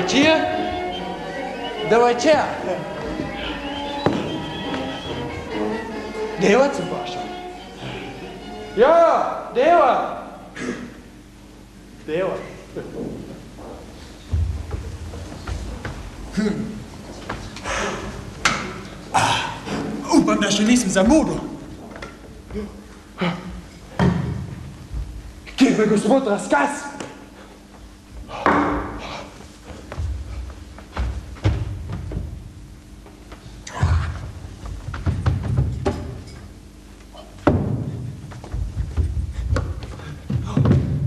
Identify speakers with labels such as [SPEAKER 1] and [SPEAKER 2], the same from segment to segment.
[SPEAKER 1] Давайте. Давайте. Дева се баша. Ja, Дева. Дева. Upam, da še nisem zamudil. Kje je gospod Razkaz?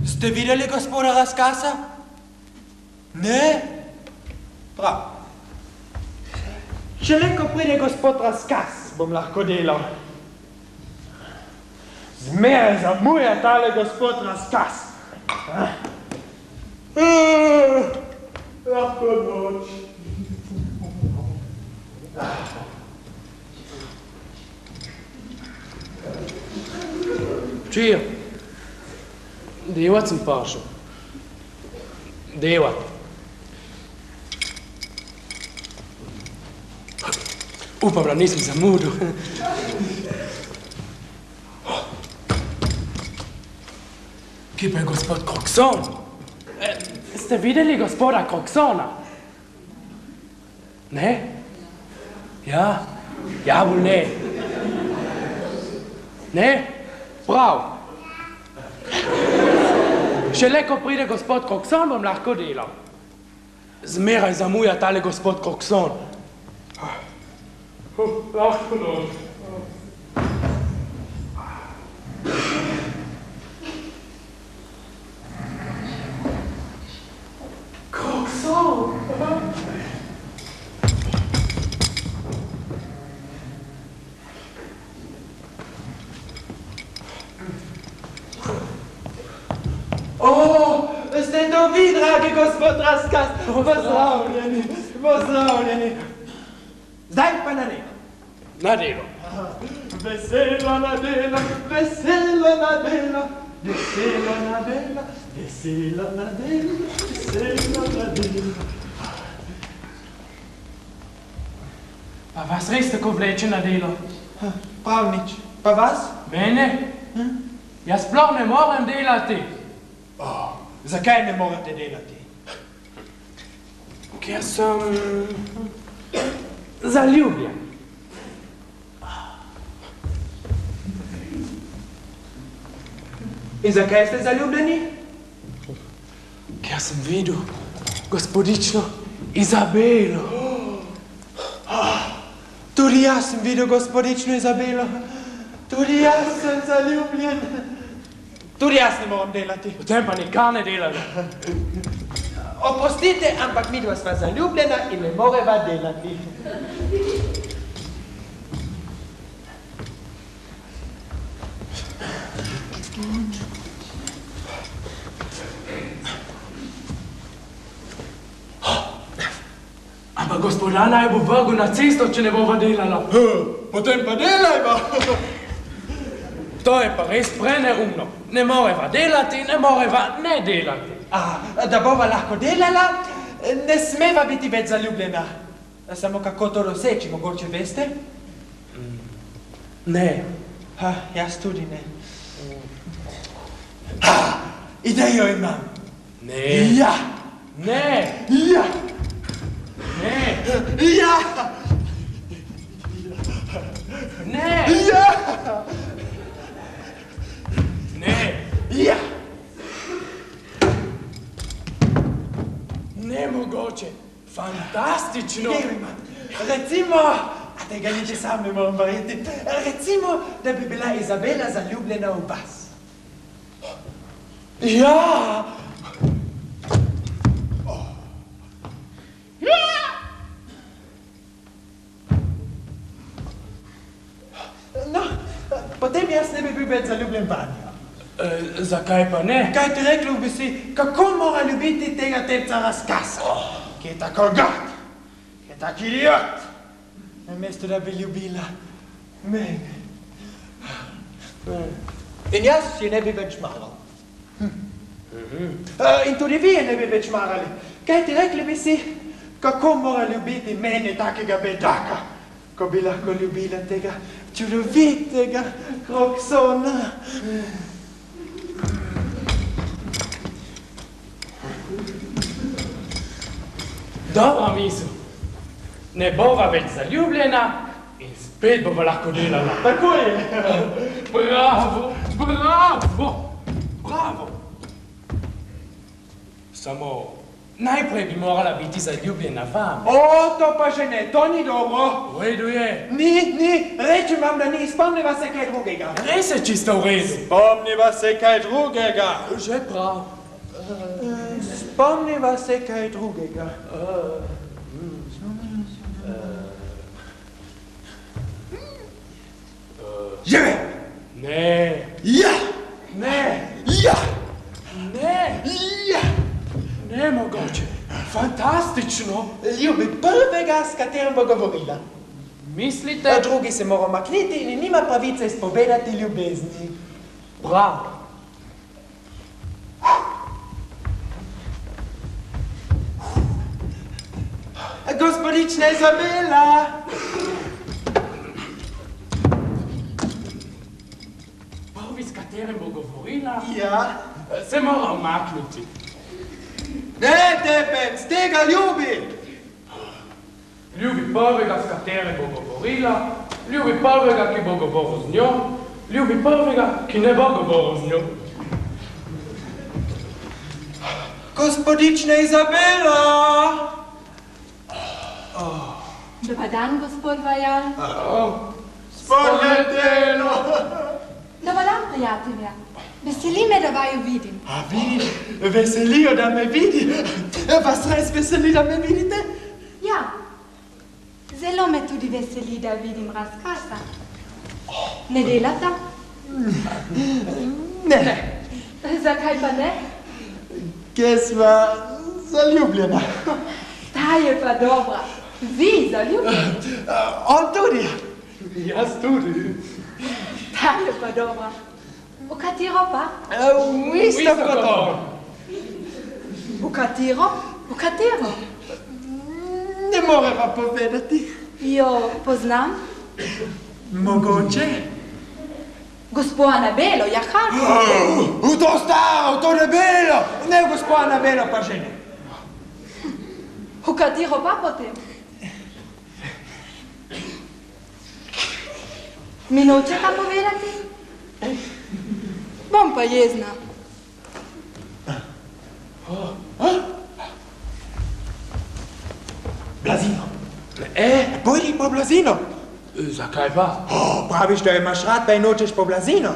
[SPEAKER 1] Ste videli gospoda Razkaza? Ne? Prav. Šele ko pride gospod Razkaz, bom lahko delal. Zmeraj zamuja tale gospod Razkaz. Lahko noč. Čija? Devat sem pašel. Devat. Upam, da nisem zamudil. Kje pa je gospod Krokson? Ste videli gospoda Kroksona? Ne? Ja? Ja, bolj ne. Ne? Prav. Šele ko pride gospod Krokson, bom lahko delal. Zmeraj zamuja tale gospod Krokson. Lahko noč. Krokson! Ste to vi, dragi gospod Razkaz? Pozdravljeni, pozdravljeni. Zdaj pa na delo. Na delo. Veselo na delo, veselo na delo, veselo na delo, veselo na delo, veselo na delo. Pa vas res tako vleče na delo? Prav nič. Pa vas? Mene? Jaz sploh ne morem delati. Zakaj ne morate delati? Ker sem zaljubljen. In zakaj ste zaljubljeni? Ker sem videl gospodično Izabelo. Tudi jaz sem videl gospodično Izabelo. Tudi jaz sem zaljubljen. Tudi jaz ne moram delati. Potem pa nikar ne delali. Opustite, ampak midva sva zaljubljena in ne moreva delati. Ampak gospodana je bo vrgel na cesto, če ne bova delala. Potem pa delajva. To je pa res preneumno. Ne moreva delati, ne moreva ne delati. Da bova lahko delala, ne smeva biti več zaljubljena. Samo kako to doseči, mogoče veste? Ne. Jaz tudi ne. Idejo imam. Ne. Ja. Ne. Ja. Ne. Ja. Ne. Ja. Ne. Ja. Nemogoče. Fantastično. Recimo, a tega niti sam ne moram verjeti, recimo, da bi bila Izabela zaljubljena v vas. Ja. No, potem jaz ne bi bil več zaljubljen vanjo. Zakaj pa ne? Kaj ti reklo bi si, kako mora ljubiti tega tepca Razkaza, ki je tako gad, ki je tak idiot, namesto da bi ljubila mene. In jaz si ne bi več maral.
[SPEAKER 2] In tudi vi ne bi več marali. Kaj ti rekli bi si, kako mora ljubiti mene takega bedaka, ko bi lahko ljubila tega čudovitega Kroksona.
[SPEAKER 1] Dobra misel. Ne bova več zaljubljena in spet bova lahko delala.
[SPEAKER 2] Tako je.
[SPEAKER 1] Bravo, bravo, bravo. Samo najprej bi morala biti zaljubljena vam.
[SPEAKER 2] O, to pa že ne, to ni dobro.
[SPEAKER 1] V redu je.
[SPEAKER 2] Ni, rečem vam, da ni, spomniva se kaj drugega.
[SPEAKER 1] Res je čisto v redu.
[SPEAKER 2] Spomniva se kaj drugega.
[SPEAKER 1] Že prav.
[SPEAKER 2] Spomniva se kaj drugega. Žive!
[SPEAKER 1] Ne.
[SPEAKER 2] Ja!
[SPEAKER 1] Ne.
[SPEAKER 2] Ja!
[SPEAKER 1] Ne.
[SPEAKER 2] Ja!
[SPEAKER 1] Nemogoče. Fantastično.
[SPEAKER 2] Ljubi prvega, s katerim bo govorila.
[SPEAKER 1] Mislite?
[SPEAKER 2] Drugi se mora makniti in nima pravice izpovedati ljubezni.
[SPEAKER 1] Bravo.
[SPEAKER 2] Gospodična Izabela!
[SPEAKER 1] Prvi, s katerim bo govorila,
[SPEAKER 2] Ja?
[SPEAKER 1] se mora umaknuti.
[SPEAKER 2] Ne, tepec, tega ljubi!
[SPEAKER 1] Ljubi prvega, s katerim bo govorila, ljubi prvega, ki bo govoril z njo, ljubi prvega, ki ne bo govoril z njo.
[SPEAKER 2] Gospodična Izabela!
[SPEAKER 3] Dobar dan, gospod Vajal.
[SPEAKER 2] Spomnetelo!
[SPEAKER 3] Dobar dan, prijatelja. Veseli me, da vaju vidim.
[SPEAKER 2] A vidiš, veselijo, da me vidi. Vas res veseli, da me vidite?
[SPEAKER 3] Ja, zelo me tudi veseli, da vidim razkaza. Ne delata?
[SPEAKER 2] Ne.
[SPEAKER 3] Zakaj pa ne?
[SPEAKER 2] Ker sva zaljubljena.
[SPEAKER 3] Ta je pa dobra. Vi zaljubljeni?
[SPEAKER 2] On tudi.
[SPEAKER 1] Jaz tudi.
[SPEAKER 3] Ta je pa dobra. V katero pa?
[SPEAKER 2] V isto kot on.
[SPEAKER 3] V katero? V katero?
[SPEAKER 2] Ne moreva povedati.
[SPEAKER 3] Jo poznam.
[SPEAKER 2] Mogoče?
[SPEAKER 3] Gospod Anabelo, jahalko.
[SPEAKER 2] V to staro, v to debelo. Ne, gospod Anabelo pa že ne.
[SPEAKER 3] V katero pa potem? Mi nočeta povedati? Bom pa jezna.
[SPEAKER 2] Blazino. Pojdi po blazino.
[SPEAKER 1] Zakaj pa?
[SPEAKER 2] Praviš, da imaš rad, da nočeš po blazino.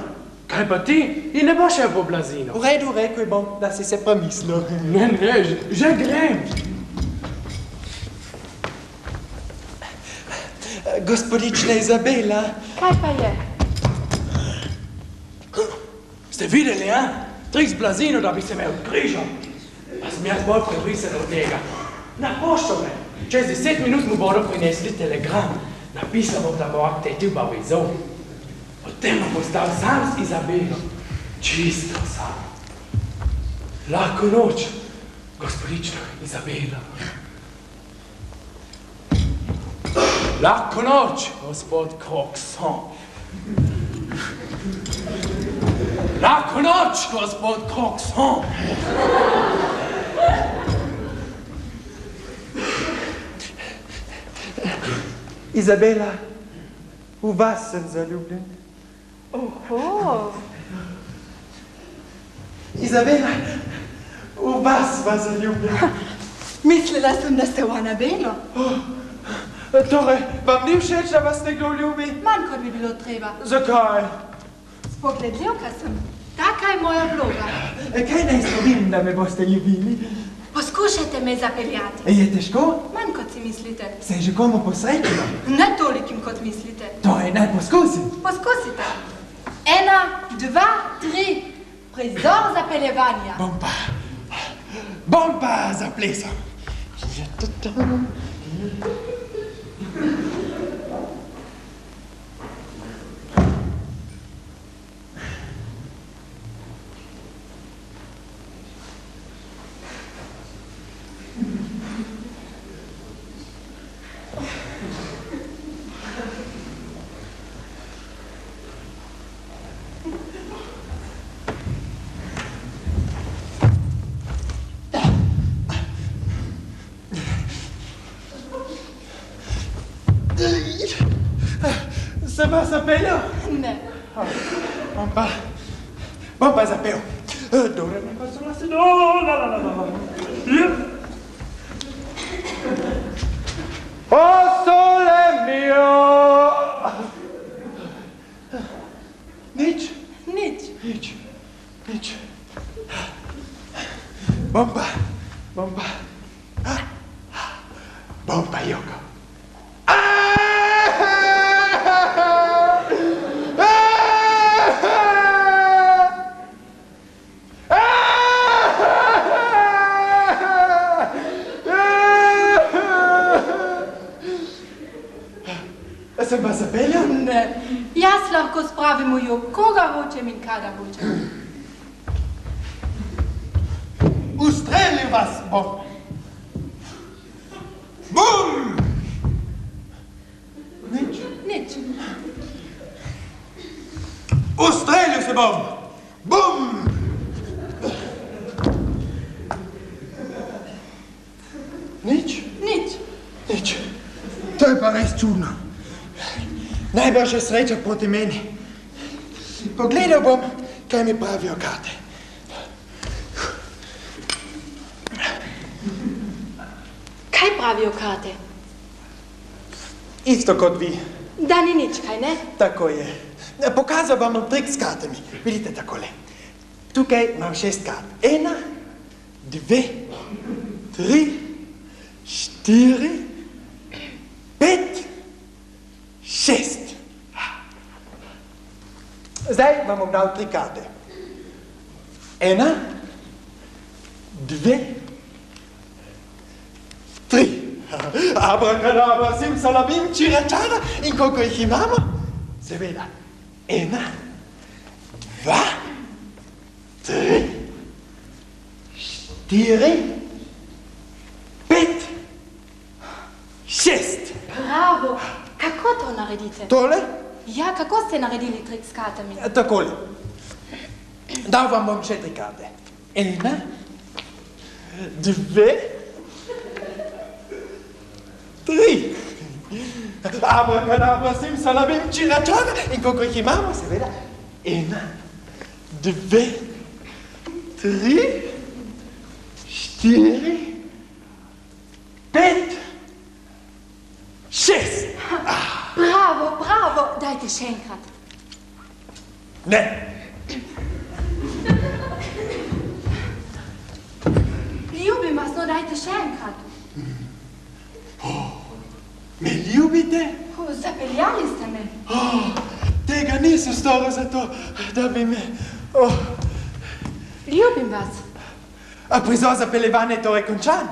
[SPEAKER 1] Kaj pa ti? In ne boš šel po blazino.
[SPEAKER 2] V redu, rekel bom, da si se premislil.
[SPEAKER 1] Ne, že grem.
[SPEAKER 2] Gospodična Izabela.
[SPEAKER 3] Kaj pa je?
[SPEAKER 1] Ste videli, ja? Trik z blazino, da bi se me odkrižal. Pa sem jaz bolj prebrisen od tega. Na pošto me. Čez 10 minut mu bodo prinesli telegram. Napisal bom, da mora teti v Bavizov. Potem bom postal sam z Izabelo. Čisto sam. Lahko noč, gospodična Izabela. Lahko noč, gospod Krokson. Lahko noč, gospod Krokson.
[SPEAKER 2] Izabela, v vas sem zaljubljen.
[SPEAKER 3] Oho.
[SPEAKER 2] Izabela, v vas sva zaljubljen.
[SPEAKER 3] Mislila sem, da ste v Anabelo.
[SPEAKER 2] Torej, vam ni všeč, da vas nekdo ljubi?
[SPEAKER 3] Manj, kot bi bilo treba.
[SPEAKER 2] Zakaj?
[SPEAKER 3] Spogledljivka sem. Taka je moja vloga.
[SPEAKER 2] Kaj naj storim, da me boste ljubili?
[SPEAKER 3] Poskušajte me zapeljati.
[SPEAKER 2] Je težko?
[SPEAKER 3] Manj, kot si mislite.
[SPEAKER 2] Se je že komu posrečilo?
[SPEAKER 3] Ne tolikim, kot mislite.
[SPEAKER 2] To je, naj poskusim.
[SPEAKER 3] Poskusite. 1, 2, 3. Prizor zapeljevanja.
[SPEAKER 2] Bom pa zaplesal. ba sapelo?
[SPEAKER 3] Ne.
[SPEAKER 2] Bom pa zapel. Dore mi pa sola se do, la. O sole mio! Nič. Bomba. Bomba, Joko. Sem pa zapeljal?
[SPEAKER 3] Ne. Jaz lahko spravim koga hočem in kada hočem.
[SPEAKER 2] Ustrelil vas bom. Bum!
[SPEAKER 3] Nič.
[SPEAKER 2] Ustrelil se bom. Bum! Nič. To je pa res čudno. Najbrž je sreča proti meni. Pogledal bom, kaj mi pravijo karte.
[SPEAKER 3] Kaj pravijo karte?
[SPEAKER 2] Isto kot vi.
[SPEAKER 3] Da ni nič, kaj ne?
[SPEAKER 2] Tako je. Pokazal vam trik s kartami. Vidite takole. Tukaj imam 6 kart. 1, 2, 3, 4, 5, 6. Zdaj vam bom dal 3 karte. 1, 2, 3. Abrakadabra, simsalabim, čiračara. In koliko jih imamo? Seveda. 1, 2, 3, 4, 5, 6.
[SPEAKER 3] Bravo. Kako to naredite?
[SPEAKER 2] Tole?
[SPEAKER 3] Ja, kako ste naredili trik s kartami?
[SPEAKER 2] Takole. Dal vam bom 4 karte. 1, 2, 3. Abrakadabra, simsalabim, čiračara. In koliko jih imamo? Seveda. 1, 2, 3, 4, 5, 6.
[SPEAKER 3] Bravo. Dajte še enkrat.
[SPEAKER 2] Ne.
[SPEAKER 3] Ljubim vas, no dajte še enkrat.
[SPEAKER 2] Me ljubite?
[SPEAKER 3] Zapeljali ste me.
[SPEAKER 2] Tega nisem storil zato, da bi me...
[SPEAKER 3] Ljubim vas.
[SPEAKER 2] A prizor zapeljevanja je torej končan?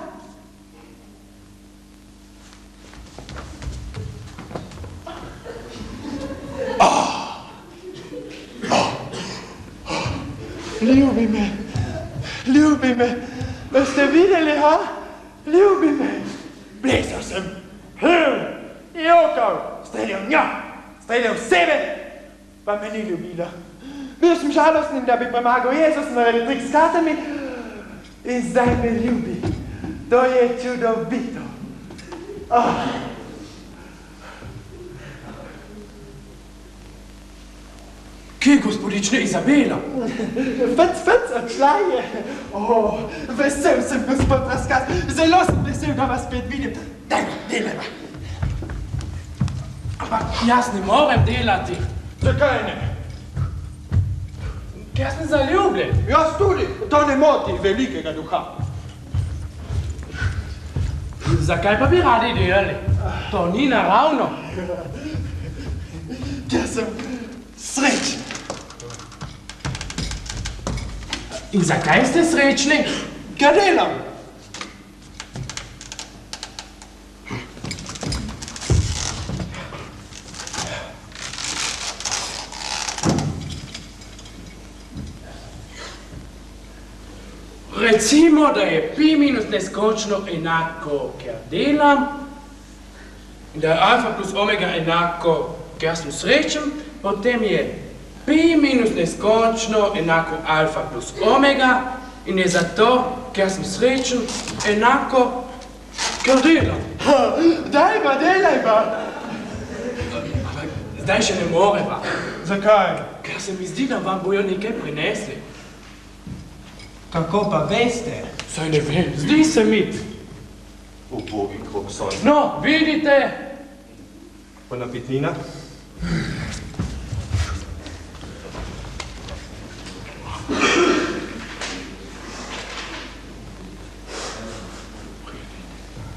[SPEAKER 2] Ljubi me. Da ste videli, ha? Ljubi me. Plesal sem. Jokal. Streljal njo. Streljal sebe. Pa me ni ljubila. Bil sem žalostnim, da bi premagal Jezus naredil trik s kartami. In zdaj me ljubi. To je čudovito.
[SPEAKER 1] Kje, gospodična Izabela?
[SPEAKER 2] Fec, odšla je. Vesel sem, gospod Razkaz. Zelo sem vesel, da vas spet vidim. Delajva.
[SPEAKER 1] Ampak jaz ne morem delati.
[SPEAKER 2] Zakaj ne?
[SPEAKER 1] Ker sem zaljubljen.
[SPEAKER 2] Jaz tudi. To ne moti velikega duha.
[SPEAKER 1] Zakaj pa bi radi delali? To ni naravno.
[SPEAKER 2] Ker sem srečen.
[SPEAKER 1] In zakaj ste srečni?
[SPEAKER 2] Ker delam.
[SPEAKER 1] Recimo, da je pi minus neskončno enako, ker delam, in da je alfa plus omega enako, ker sem srečen, potem je pi minus neskončno enako alfa plus omega in je zato, ker sem srečen, enako, ker delam.
[SPEAKER 2] Daj pa, delaj pa.
[SPEAKER 1] zdaj še ne moreva.
[SPEAKER 2] Zakaj?
[SPEAKER 1] Ker se mi zdi, da vam bojo nekaj prinesli.
[SPEAKER 2] Kako pa veste?
[SPEAKER 1] Saj ne vem, zdi se mi.
[SPEAKER 4] Ubogi krokson.
[SPEAKER 1] No, vidite?
[SPEAKER 4] Pa napitnina?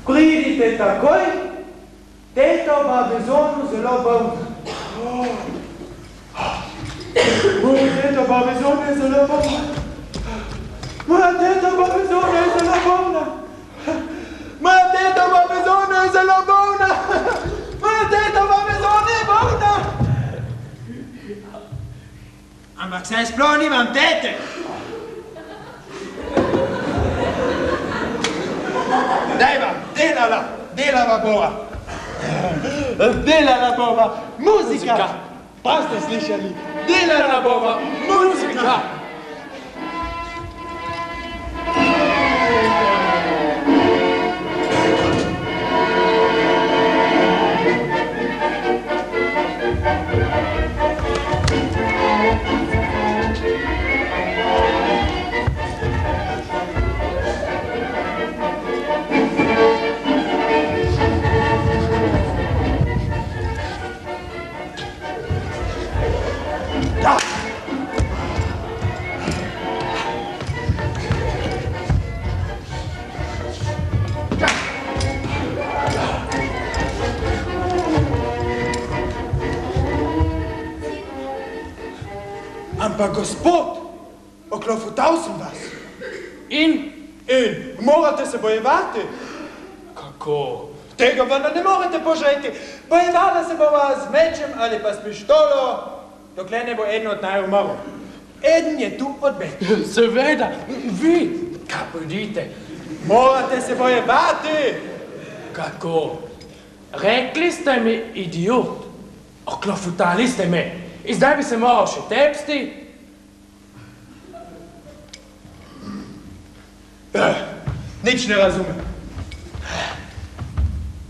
[SPEAKER 2] Pridite takoj, teto ima bezonu zelo bolna. Moja teta ima bezonu zelo bolna. Moja teta ima bezonu zelo bolna. Moja teta ima bezonu zelo bolna. Moja teta ima bezonu bolna. Ampak saj sploh nimam tete. Dajva, delava bova. Delala bova, muzika. Pa ste slišali, delala bova, muzika. Ampak gospod, oklofutal sem vas.
[SPEAKER 1] In?
[SPEAKER 2] Morate se bojevati.
[SPEAKER 1] Kako?
[SPEAKER 2] Tega vendar ne morete požeti. Bojevala se bova z mečem ali pa s pištolo, dokler ne bo eden od naj umrl. Eden je tu odmet.
[SPEAKER 1] Seveda, vi, kaj pojdite?
[SPEAKER 2] Morate se bojevati.
[SPEAKER 1] Kako? Rekli ste mi idiot. Oklofutali ste me. In zdaj bi se moral še tepsti?
[SPEAKER 2] Nič ne razumem.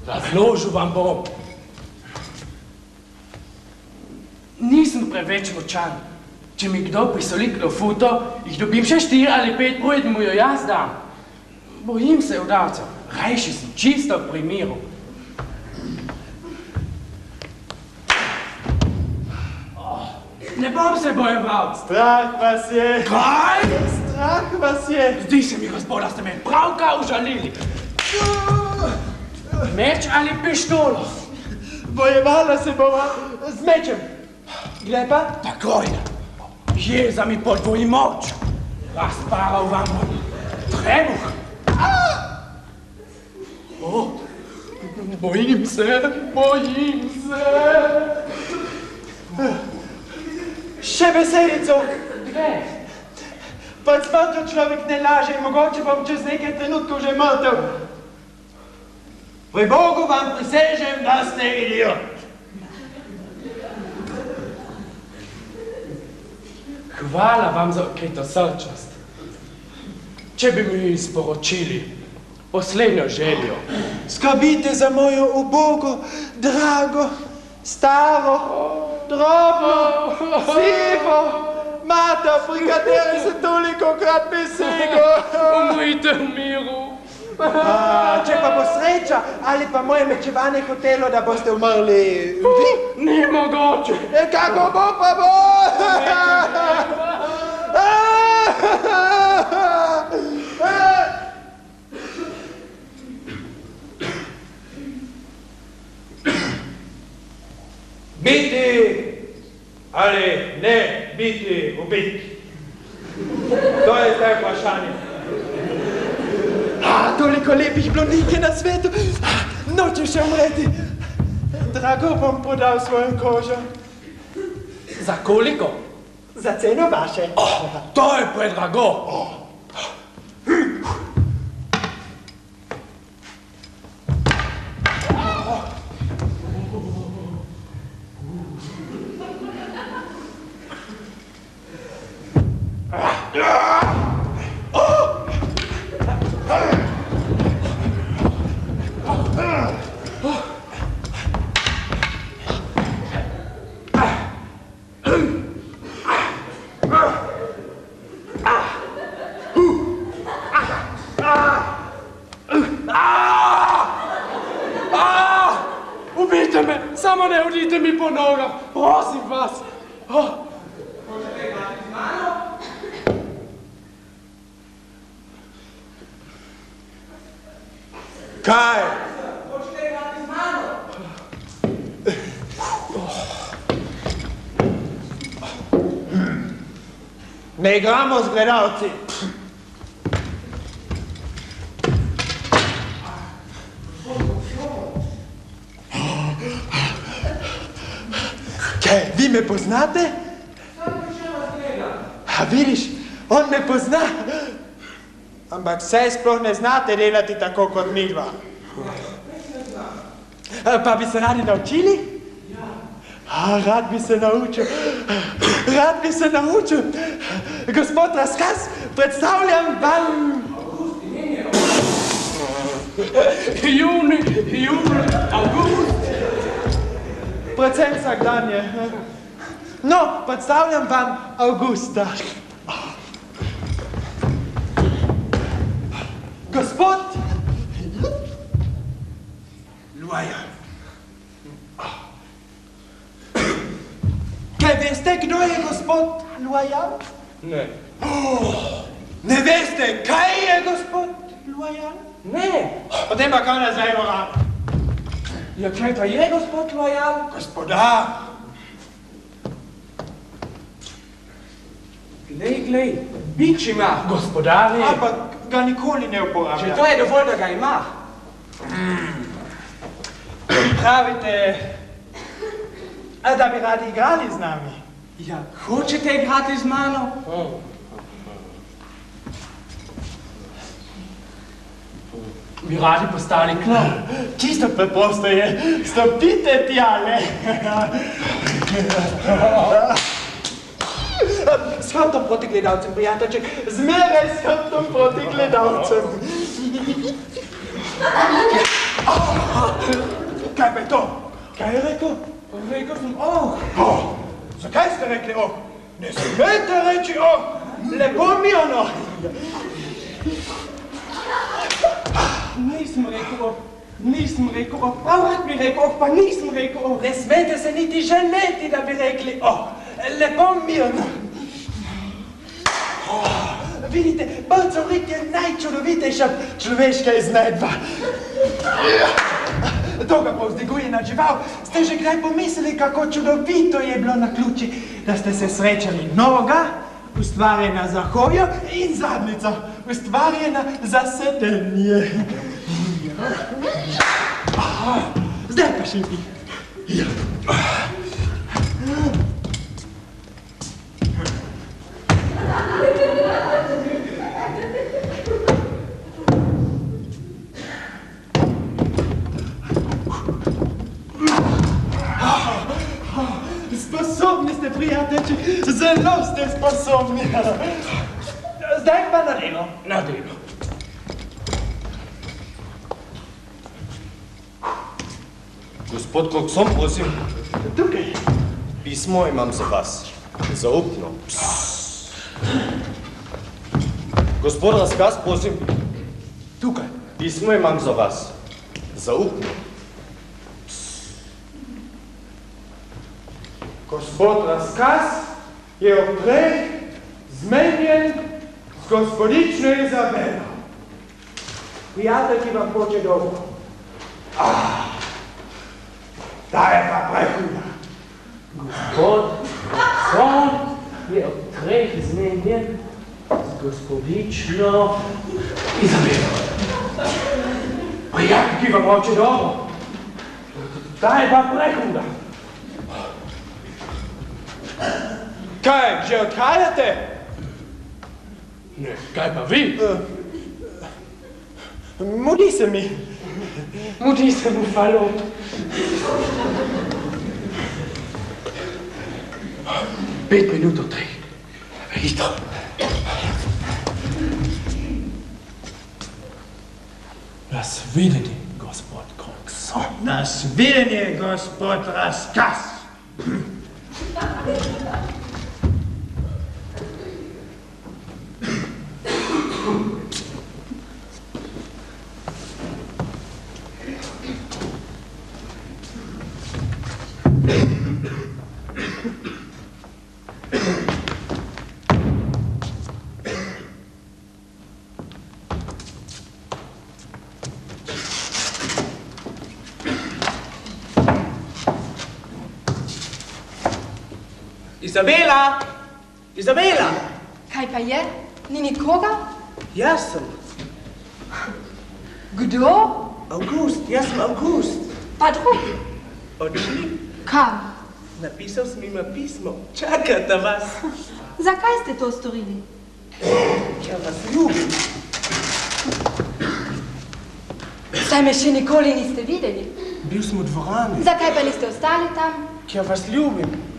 [SPEAKER 1] Razložil vam bom. Nisem preveč močan. Če mi kdo prisoli klofuto, jih dobim še 4 ali 5, preden mu jo jaz dam. Bojim se udavcev. Rajši sem čisto pri miru. Ne bom se bojeval.
[SPEAKER 2] Strah vas je.
[SPEAKER 1] Kaj?
[SPEAKER 2] Strah vas je.
[SPEAKER 1] Zdi se mi, gospod, da ste me pravkar užalili. Meč ali pištolo?
[SPEAKER 2] Bojevala se bova z mečem. Glej pa.
[SPEAKER 1] Takoj. Jeza mi podvoji moč. Razparal vam bom trebuh. Bojim se.
[SPEAKER 2] Še besedico.
[SPEAKER 1] Dve.
[SPEAKER 2] Pod smrtjo človek ne laže in mogoče bom čez nekaj trenutkov že mrtev. Pri Bogu vam prisežem, da ste idiot.
[SPEAKER 1] Hvala vam za okritosrčnost. Če bi mi sporočili poslednjo željo.
[SPEAKER 2] Skrbite za mojo ubogo, drago, staro, drobno, sivo, mato, pri kateri se tolikokrat besego.
[SPEAKER 1] Umrite v miru.
[SPEAKER 2] Če pa bo sreča ali pa moje mečevanje hotelo, da boste umrli vi?
[SPEAKER 1] Ni mogoče.
[SPEAKER 2] Kako bo pa bo? Biti ali ne biti ubit? To je zdaj vprašanje. Toliko lepih blondinke na svetu, nočem še umreti. Drago bom prodal svojo kožo.
[SPEAKER 1] Za koliko?
[SPEAKER 2] Za ceno vaše.
[SPEAKER 1] To je predrago. Samo ne hodite mi po nogah, prosim vas.
[SPEAKER 2] Kaj?
[SPEAKER 5] Hočete igrati z mano?
[SPEAKER 2] Ne igramo z gledalci. Kaj, vi me poznate? A vidiš, on me pozna. Ampak saj sploh ne znate delati tako kot mi dva. Pa bi se radi naučili? Ja. Rad bi se naučil. Rad bi se naučil. Gospod Raskas, predstavljam vam...
[SPEAKER 1] Juni, August.
[SPEAKER 2] Predvsem vsak dan je. No, predstavljam vam Augusta. Gospod Luaja. Kaj veste, kdo je gospod Luaja?
[SPEAKER 1] Ne.
[SPEAKER 2] Ne veste, kaj je gospod Luaja?
[SPEAKER 1] Ne.
[SPEAKER 2] Potem pa kaj nazaj moram.
[SPEAKER 1] Ja, kaj pa je gospod Loyal?
[SPEAKER 2] Gospodar.
[SPEAKER 5] Glej, bič ima.
[SPEAKER 1] Gospodar je.
[SPEAKER 2] Ampak ga nikoli ne uporablja.
[SPEAKER 5] Že to je dovolj, da ga ima.
[SPEAKER 2] Pravite, da bi radi igrali z nami.
[SPEAKER 5] Ja, hočete igrati z mano?
[SPEAKER 1] Bi radi postali klovn.
[SPEAKER 2] Čisto preprosto je. Stopite tjale. S hrbtom proti gledalcem, prijateljček. Zmeraj s hrbtom proti gledalcem. Kaj pa je to? Kaj je rekel?
[SPEAKER 5] Rekel sem,
[SPEAKER 2] Zakaj ste rekli Ne smete reči Lepo mi ono.
[SPEAKER 5] Nisem rekel, prav rad bi rekel, pa nisem rekel.
[SPEAKER 2] Ne smete se niti želeti, da bi rekli lepo mi ono. Vidite, balcorit je najčudovitejša človeška iznajdba. To ga povzdiguje na žival. Ste že kdaj pomislili, kako čudovito je bilo na ključi, da ste se srečali noga, ustvarjena za hojo, in zadnjica, ustvarjena za sedenje. Zdaj pa še vi. Sposobni ste, prijatelji, zelo ste sposobni. Zdaj pa na delo.
[SPEAKER 1] Na delo.
[SPEAKER 4] Gospod Kokson, prosim.
[SPEAKER 2] Tukaj.
[SPEAKER 4] Pismo imam za vas. Zaupno. Gospod Raskas, prosim.
[SPEAKER 2] Tukaj.
[SPEAKER 4] Pismo imam za vas. Zaupno.
[SPEAKER 2] Gospod Raskas je oprej zmenjen z gospodično Izabelo. Prijatelj, ki vam hoče dobro. Ta je pa prehuda.
[SPEAKER 1] Gospod Kokson je ob 3 zmenjen z gospodično Izabelo. Prijatelj, ki vam hoče dobro. Ta je pa prehuda.
[SPEAKER 2] Kaj, že odhajate?
[SPEAKER 1] Ne, kaj pa vi?
[SPEAKER 2] Mudi se mi.
[SPEAKER 1] Mudi se mu falo. Pet minut od 3. Hitro. Nasvidenje, gospod Kokson.
[SPEAKER 2] Nasvidenje, gospod Raskas.
[SPEAKER 5] Izabela! Izabela!
[SPEAKER 3] Kaj pa je? Ni nikoga?
[SPEAKER 5] Jaz sem.
[SPEAKER 3] Kdo?
[SPEAKER 5] August, jaz sem August.
[SPEAKER 3] Pa drugi.
[SPEAKER 5] Odšli?
[SPEAKER 3] Kam?
[SPEAKER 5] Napisal sem jima pismo. Čakata vas.
[SPEAKER 3] Zakaj ste to storili?
[SPEAKER 5] Ja vas ljubim.
[SPEAKER 3] Saj me še nikoli niste videli.
[SPEAKER 5] Bil sem v dvorani.
[SPEAKER 3] Zakaj pa niste ostali tam?
[SPEAKER 5] Ja vas ljubim.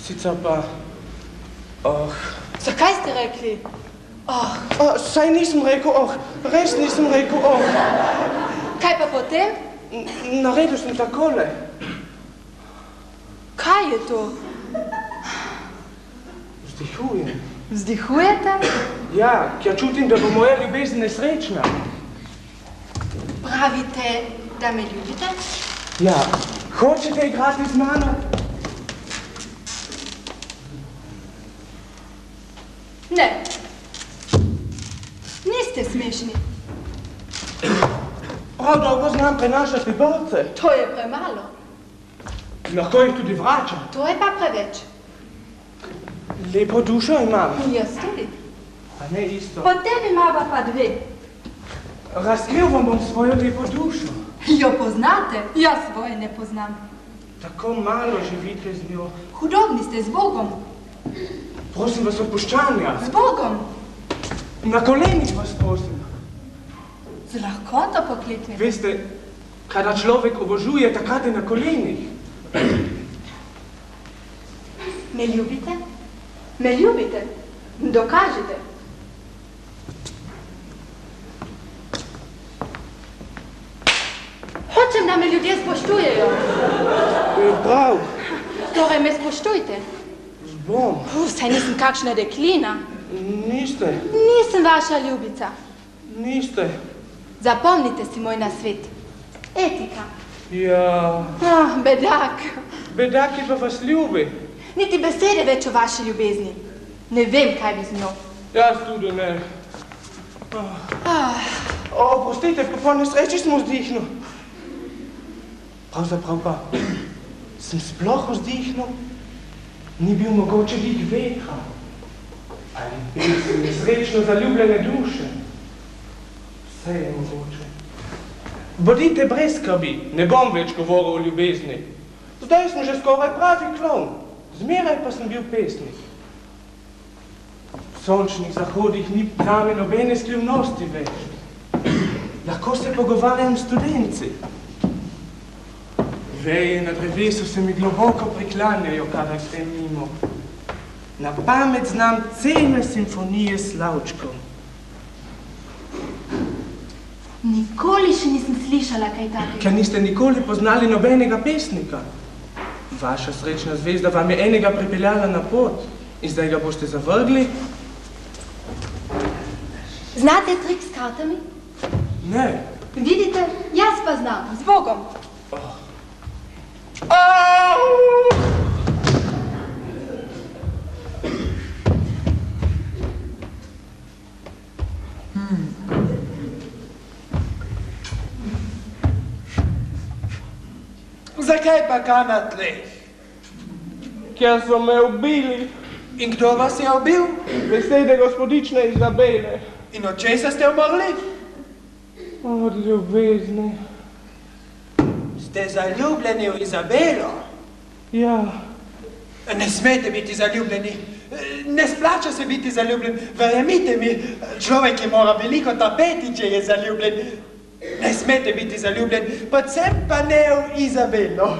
[SPEAKER 5] Sicer pa...
[SPEAKER 3] Zakaj ste rekli?
[SPEAKER 5] Saj nisem rekel, res nisem rekel,
[SPEAKER 3] Kaj pa potem?
[SPEAKER 5] Naredil sem takole.
[SPEAKER 3] Kaj je to?
[SPEAKER 5] Vzdihujem.
[SPEAKER 3] Vzdihujete?
[SPEAKER 5] Ja, ker čutim, da bo moja ljubezen nesrečna.
[SPEAKER 3] Pravite, da me ljubite?
[SPEAKER 5] Ja, hočete igrati z mano?
[SPEAKER 3] Ne. Niste smešni.
[SPEAKER 5] Prav dolgo znam prenašati borce.
[SPEAKER 3] To je premalo.
[SPEAKER 5] Lahko jih tudi vračam.
[SPEAKER 3] To je pa preveč.
[SPEAKER 5] Lepo dušo imam.
[SPEAKER 3] Jaz tudi.
[SPEAKER 5] A ne isto.
[SPEAKER 3] Potem imava pa dve.
[SPEAKER 5] Razkril vam bom svojo lepo dušo.
[SPEAKER 3] Jo poznate? Jaz svoje ne poznam.
[SPEAKER 5] Tako malo živite z njo.
[SPEAKER 3] Hudobni ste z Bogom.
[SPEAKER 5] Prosim vas odpuščanja.
[SPEAKER 3] Z Bogom.
[SPEAKER 5] Na kolenih vas prosim.
[SPEAKER 3] Z lahkoto pokleknete.
[SPEAKER 5] Veste, kada človek obožuje, takrat je na kolenih.
[SPEAKER 3] Me ljubite? Me ljubite? Dokažite. Hočem, da me ljudje spoštujejo.
[SPEAKER 5] Prav.
[SPEAKER 3] Torej me spoštujte.
[SPEAKER 5] Bom.
[SPEAKER 3] Saj nisem kakšna deklina.
[SPEAKER 5] Niste.
[SPEAKER 3] Nisem vaša ljubica.
[SPEAKER 5] Niste.
[SPEAKER 3] Zapomnite si moj nasvet. Etika.
[SPEAKER 5] Ja.
[SPEAKER 3] Bedak.
[SPEAKER 5] Bedak je pa vas ljubi.
[SPEAKER 3] Niti besede več o vaši ljubezni. Ne vem, kaj bi z njo.
[SPEAKER 5] Jaz tudi ne. Oprostite, po nesreči sem vzdihnil. Pravzaprav pa sem sploh vzdihnil. Ni bil mogoče vik vetra. Ali pesem nesrečno zaljubljene duše. Vse je mogoče. Bodite brez skrbi, ne bom več govoril o ljubezni. Zdaj sem že skoraj pravi klovn. Zmeraj pa sem bil pesnik. V sončnih zahodih ni name nobene skrivnosti več. Lahko se pogovarjam s studenci. Veje na drevesu se mi globoko priklanjajo, kadar grem mimo. Na pamet znam cele simfonije slavčkov.
[SPEAKER 3] Nikoli še nisem slišala kaj takega.
[SPEAKER 5] Ker niste nikoli poznali nobenega pesnika. Vaša srečna zvezda vam je enega pripeljala na pot in zdaj ga boste zavrgli.
[SPEAKER 3] Znate trik s kartami?
[SPEAKER 5] Ne.
[SPEAKER 3] Vidite, jaz pa znam, z Bogom.
[SPEAKER 2] Zakaj pa ka na tleh?
[SPEAKER 5] Ker so me ubili.
[SPEAKER 2] In kdo vas je ubil?
[SPEAKER 5] Besede gospodične Izabele.
[SPEAKER 2] In od česa ste umrli?
[SPEAKER 5] Od ljubezni.
[SPEAKER 2] Ste zaljubljeni v Izabelo?
[SPEAKER 5] Ja.
[SPEAKER 2] Ne smete biti zaljubljeni. Ne splača se biti zaljubljen. Verjemite mi, človek je mora veliko tapeti, če je zaljubljen. Ne smete biti zaljubljen, predvsem pa ne v Izabelo.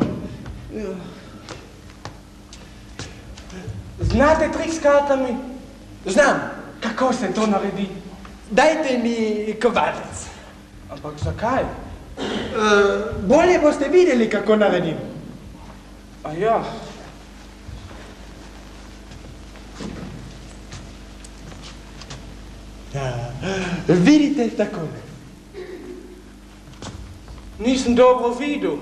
[SPEAKER 5] Znate trik s kartami? Znam. Kako se to naredi?
[SPEAKER 2] Dajte mi kovanec.
[SPEAKER 5] Ampak zakaj?
[SPEAKER 2] Bolje boste videli, kako naredim.
[SPEAKER 5] A ja.
[SPEAKER 2] Vidite takole.
[SPEAKER 5] Nisem dobro videl.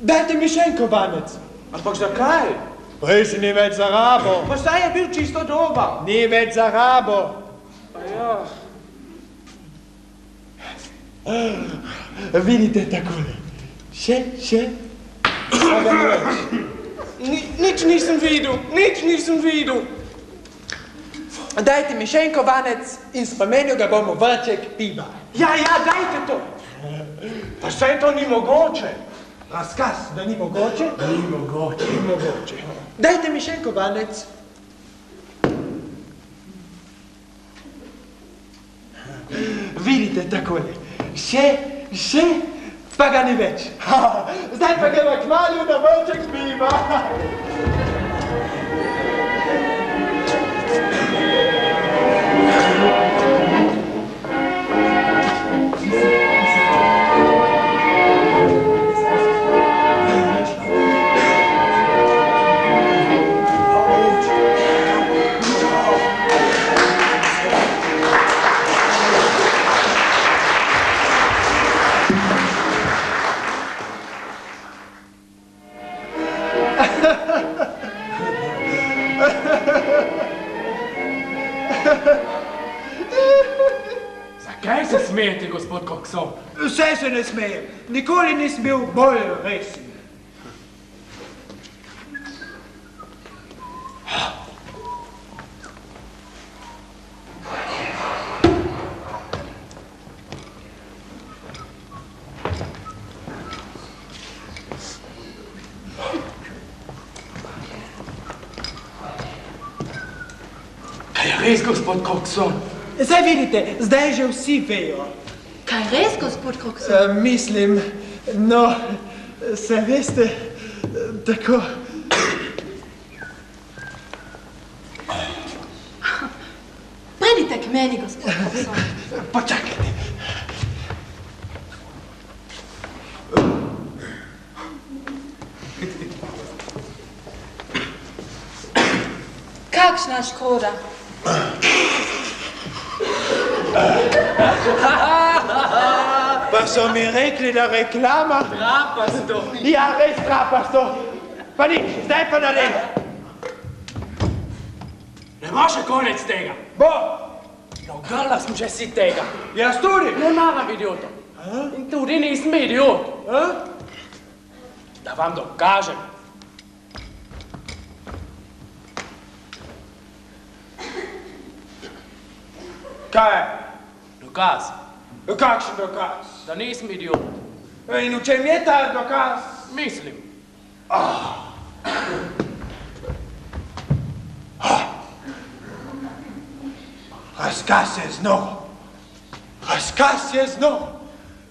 [SPEAKER 2] Dajte mi še en kovanec.
[SPEAKER 5] Ampak zakaj?
[SPEAKER 2] Prej si ni več za rabo.
[SPEAKER 5] Pa saj je bil čisto dober.
[SPEAKER 2] Ni več za rabo.
[SPEAKER 5] A ja.
[SPEAKER 2] Vidite takole. Še. Pa ga ne več.
[SPEAKER 5] Nič nisem videl.
[SPEAKER 2] Dajte mi še en kovanec in spomenil ga bomo vrček piva.
[SPEAKER 5] Ja, dajte to. Pa saj to ni mogoče.
[SPEAKER 2] Razkaz, da ni mogoče?
[SPEAKER 5] Ni mogoče.
[SPEAKER 2] Dajte mi še en kovanec. Vidite takole. Še, pa ga ni več. Zdaj pa gremo kmalu na vrček piva.
[SPEAKER 1] Zakaj se smejete, gospod Kokson?
[SPEAKER 2] Vse se ne smejem. Nikoli nisem bil bolj resen.
[SPEAKER 1] Kaj je res, gospod Kokson?
[SPEAKER 2] Zdaj vidite, zdaj že vsi vejo.
[SPEAKER 3] Kaj res, gospod Kokson?
[SPEAKER 2] Mislim, no, se veste, tako...
[SPEAKER 3] Pridite k meni, gospod Kokson.
[SPEAKER 2] Počakajte.
[SPEAKER 3] Kakšna škoda?
[SPEAKER 2] Pa so mi rekli, da reklama...
[SPEAKER 1] Trapasto.
[SPEAKER 2] Ja, res trapasto. Pa nič, zdaj pa naredim.
[SPEAKER 1] Ne bo še konec tega.
[SPEAKER 2] Bo!
[SPEAKER 1] No, gala sem že si tega.
[SPEAKER 2] Jaz tudi.
[SPEAKER 1] Ne maram idiotov. In tudi nisem idiot. Da vam dokažem.
[SPEAKER 2] Kaj je?
[SPEAKER 1] Dokaz,
[SPEAKER 2] Kakšen dokaz?
[SPEAKER 1] da nisem idiot.
[SPEAKER 2] In v čem je ta dokaz?
[SPEAKER 1] Mislim.
[SPEAKER 2] Razkaz je znov. Razkaz je znov.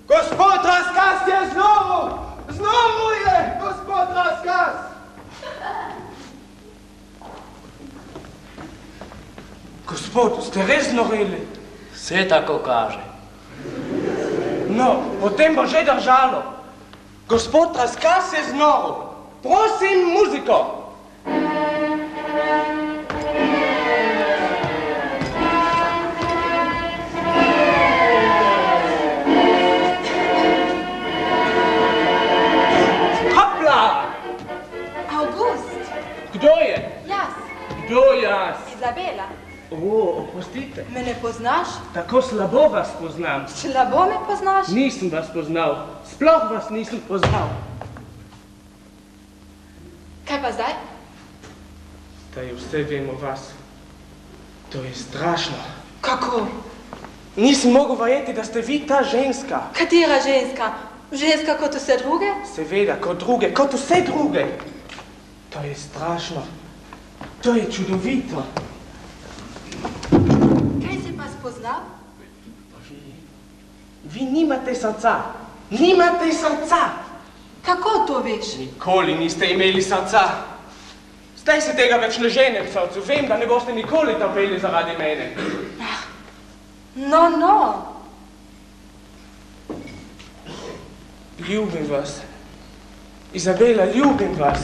[SPEAKER 2] Gospod Razkaz je znov. Znovu je, gospod Razkaz.
[SPEAKER 5] Gospod, ste res noreli?
[SPEAKER 1] Vse tako kaže.
[SPEAKER 5] No, potem bo že držalo. Gospod Razkaz je znov. Prosim, muziko. Kdo je?
[SPEAKER 3] Jaz,
[SPEAKER 5] Kdo jaz?
[SPEAKER 3] Izabela.
[SPEAKER 5] Oprostite.
[SPEAKER 3] Me ne poznaš?
[SPEAKER 5] Tako slabo vas poznam.
[SPEAKER 3] Slabo me poznaš?
[SPEAKER 5] Nisem vas poznal. Sploh vas nisem poznal.
[SPEAKER 3] Kaj pa zdaj?
[SPEAKER 5] Da je vse vem o vas. To je strašno.
[SPEAKER 3] Kako?
[SPEAKER 5] Nisem mogel verjeti, da ste vi ta ženska.
[SPEAKER 3] Katera ženska? Ženska kot vse druge?
[SPEAKER 5] Seveda, kot druge, kot vse druge. To je strašno. To je čudovito.
[SPEAKER 3] Kaj si pa spoznal?
[SPEAKER 5] Vi nimate srca. Nimate srca.
[SPEAKER 3] Kako to veš?
[SPEAKER 5] Nikoli niste imeli srca. Zdaj se tega več ne žene v srcu. Vem, da ne boste nikoli trpeli zaradi mene.
[SPEAKER 3] No.
[SPEAKER 5] Ljubim vas. Izabela, ljubim vas.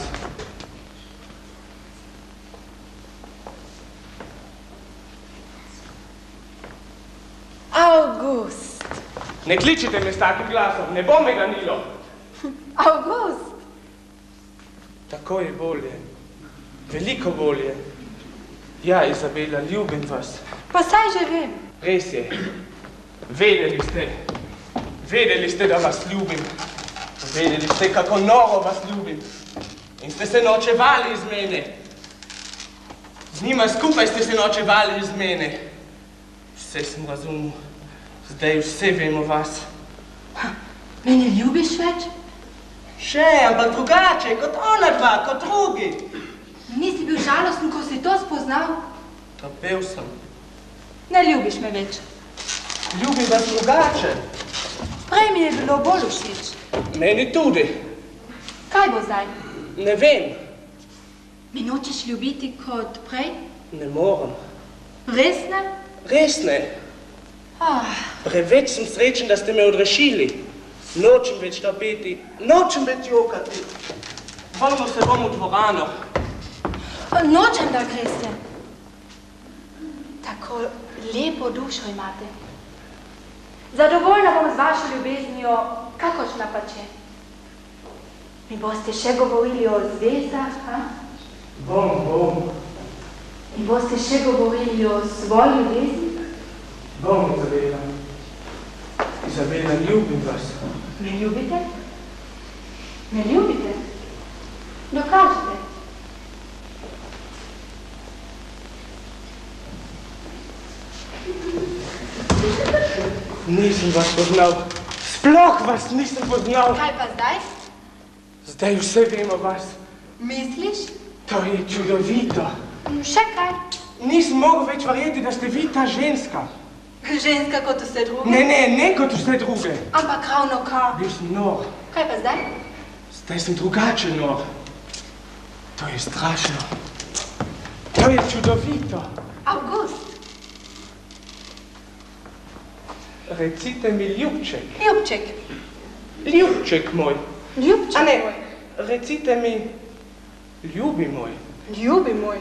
[SPEAKER 3] August.
[SPEAKER 5] Ne kličite me s takim glasom, ne bo me ganilo.
[SPEAKER 3] August.
[SPEAKER 5] Tako je bolje. Veliko bolje. Ja, Izabela, ljubim vas.
[SPEAKER 3] Pa saj že vem.
[SPEAKER 5] Res je. Vedeli ste, da vas ljubim. Vedeli ste, kako noro vas ljubim. In ste se norčevali iz mene. Z njima skupaj ste se norčevali iz mene. Vse sem razumel. Zdaj vse vem o vas.
[SPEAKER 3] Me ne ljubiš več?
[SPEAKER 5] Še, ampak drugače, kot ona dva, kot drugi.
[SPEAKER 3] Nisi bil žalosten, ko si to spoznal?
[SPEAKER 5] Trpel sem.
[SPEAKER 3] Ne ljubiš me več.
[SPEAKER 5] Ljubim vas drugače.
[SPEAKER 3] Prej mi je bilo bolj všeč.
[SPEAKER 5] Meni tudi.
[SPEAKER 3] Kaj bo zdaj?
[SPEAKER 5] Ne vem.
[SPEAKER 3] Me nočeš ljubiti kot prej?
[SPEAKER 5] Ne morem.
[SPEAKER 3] Res ne?
[SPEAKER 5] Res ne. Preveč sem srečen, da ste me odrešili. Nočem več trpeti, nočem več jokati. Vrnil se bom v dvorano.
[SPEAKER 3] Nočem, da greste. Tako lepo dušo imate. Zadovoljna bom z vašo ljubeznijo, kakošna pač je. Mi boste še govorili o zvezdah, ha?
[SPEAKER 5] Bom.
[SPEAKER 3] Mi boste še govorili o svoji ljubezni?
[SPEAKER 5] Bom, Izabela. Izabela, ljubim vas.
[SPEAKER 3] Me ljubite? Me ljubite? Dokažite.
[SPEAKER 5] Nisem vas poznal. Sploh vas nisem poznal.
[SPEAKER 3] Kaj pa zdaj?
[SPEAKER 5] Zdaj vse vem o vas.
[SPEAKER 3] Misliš?
[SPEAKER 5] To je čudovito.
[SPEAKER 3] Še kaj?
[SPEAKER 5] Nisem mogel več verjeti, da ste vi ta ženska.
[SPEAKER 3] Ženska kot vse druge?
[SPEAKER 5] Ne kot vse druge.
[SPEAKER 3] Ampak ravno kaj?
[SPEAKER 5] Bil sem nor.
[SPEAKER 3] Kaj pa zdaj?
[SPEAKER 5] Zdaj sem drugače nor. To je strašno. To je čudovito.
[SPEAKER 3] August.
[SPEAKER 5] Recite mi ljubček.
[SPEAKER 3] Ljubček.
[SPEAKER 5] Ljubček moj.
[SPEAKER 3] Ljubček
[SPEAKER 5] A ne,
[SPEAKER 3] moj.
[SPEAKER 5] recite mi ljubi moj.
[SPEAKER 3] Ljubi moj.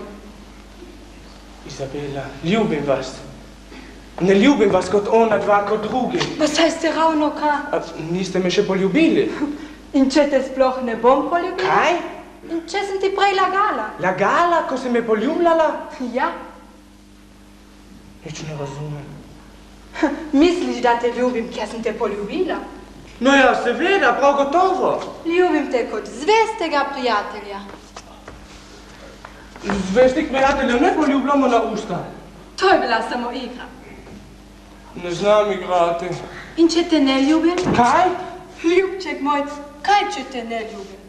[SPEAKER 5] Izabela, ljubim vas. Ne ljubim vas kot ona dva, kot drugi.
[SPEAKER 3] Pa saj ste ravno kaj?
[SPEAKER 5] Niste me še poljubili.
[SPEAKER 3] In če te sploh ne bom poljubila?
[SPEAKER 5] Kaj?
[SPEAKER 3] In če sem ti prej lagala?
[SPEAKER 5] Lagala, ko si me poljubljala?
[SPEAKER 3] Ja.
[SPEAKER 5] Nič ne razumem.
[SPEAKER 3] Misliš, da te ljubim, ker sem te poljubila?
[SPEAKER 5] No ja, seveda, prav gotovo.
[SPEAKER 3] Ljubim te kot zvestega prijatelja.
[SPEAKER 5] Zvestih prijateljev ne poljubljamo na usta.
[SPEAKER 3] To je bila samo igra.
[SPEAKER 5] Ne znam igrati.
[SPEAKER 3] In če te ne ljubim?
[SPEAKER 5] Kaj?
[SPEAKER 3] Ljubček moj, kaj če te ne ljubim?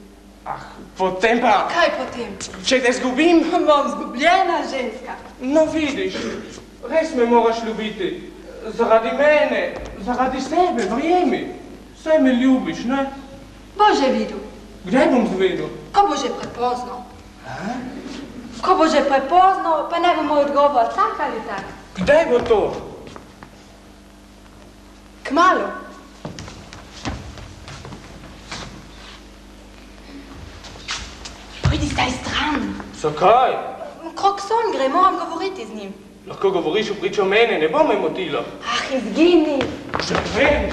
[SPEAKER 5] Potem pa...
[SPEAKER 3] Kaj potem?
[SPEAKER 5] Če te zgubim?
[SPEAKER 3] Bom zgubljena ženska.
[SPEAKER 5] No vidiš, res me moraš ljubiti. Zaradi mene, zaradi sebe, verjemi. Saj me ljubiš, ne?
[SPEAKER 3] Bo že videl.
[SPEAKER 5] Kdaj bom zvedel?
[SPEAKER 3] Ko bo že prepozno. Ko bo že prepozno, pa ne bo moj odgovor tak ali tak.
[SPEAKER 5] Kdaj bo to?
[SPEAKER 3] Kmalu. Pojdi zdaj stran.
[SPEAKER 5] Zakaj?
[SPEAKER 3] Krokson gre, moram govoriti z njim.
[SPEAKER 5] Lahko govoriš v pričo mene, ne bo me motilo.
[SPEAKER 3] Izgini.
[SPEAKER 5] Že vem.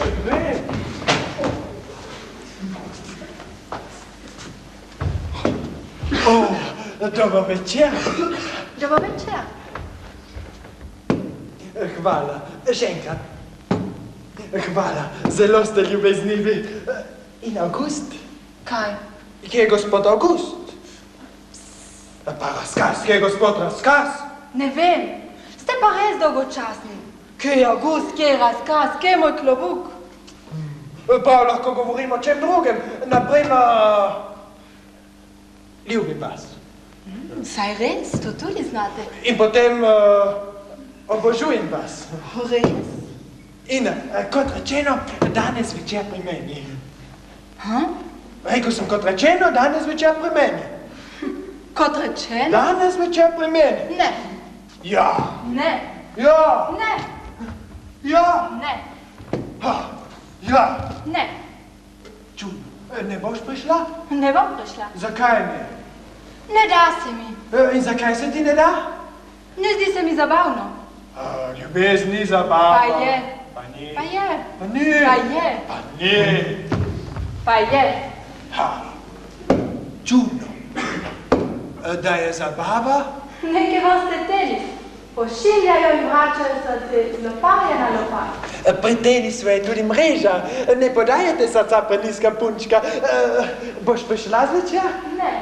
[SPEAKER 2] Dober večer.
[SPEAKER 3] Dober večer.
[SPEAKER 2] Hvala, še enkrat. Hvala, zelo ste ljubeznivi. In August?
[SPEAKER 3] Kaj?
[SPEAKER 2] Kje je gospod August? Pa razkaz, kje je gospod razkaz?
[SPEAKER 3] Ne vem. Ste pa res dolgočasni. Kje je August, kje je razkaz, kje je moj klobuk?
[SPEAKER 2] Pa lahko govorimo o čem drugem. Naprimer, ljubim vas.
[SPEAKER 3] Saj res, to tudi znate.
[SPEAKER 2] In potem obožujem vas.
[SPEAKER 3] Res?
[SPEAKER 2] In kot rečeno, danes večer pri meni. Rekel sem, kot rečeno, danes večer pri meni.
[SPEAKER 3] Kot rečeno?
[SPEAKER 2] Danes večer pri meni.
[SPEAKER 3] Ne.
[SPEAKER 2] Ja.
[SPEAKER 3] Ne.
[SPEAKER 2] Ja.
[SPEAKER 3] Ne.
[SPEAKER 2] Ja.
[SPEAKER 3] Ne.
[SPEAKER 2] Ja.
[SPEAKER 3] Ne.
[SPEAKER 2] Čudno. Ne boš prišla?
[SPEAKER 3] Ne bom prišla.
[SPEAKER 2] Zakaj ne?
[SPEAKER 3] Ne da se mi.
[SPEAKER 2] In zakaj se ti ne da?
[SPEAKER 3] Ne zdi se mi zabavno.
[SPEAKER 2] Ljubezen ni zabava.
[SPEAKER 3] Pa je.
[SPEAKER 2] Pa ni.
[SPEAKER 3] Pa je.
[SPEAKER 2] Pa ni.
[SPEAKER 3] Pa je.
[SPEAKER 2] Pa ni.
[SPEAKER 3] Pa je.
[SPEAKER 2] Čudno. Da je zabava?
[SPEAKER 3] Neke vrste tenis. Pošiljajo in vračajo srce z loparja na lopar.
[SPEAKER 2] Pri tenisu je tudi mreža. Ne podajate srca preniska punčka. Boš prišla zvečer?
[SPEAKER 3] Ne.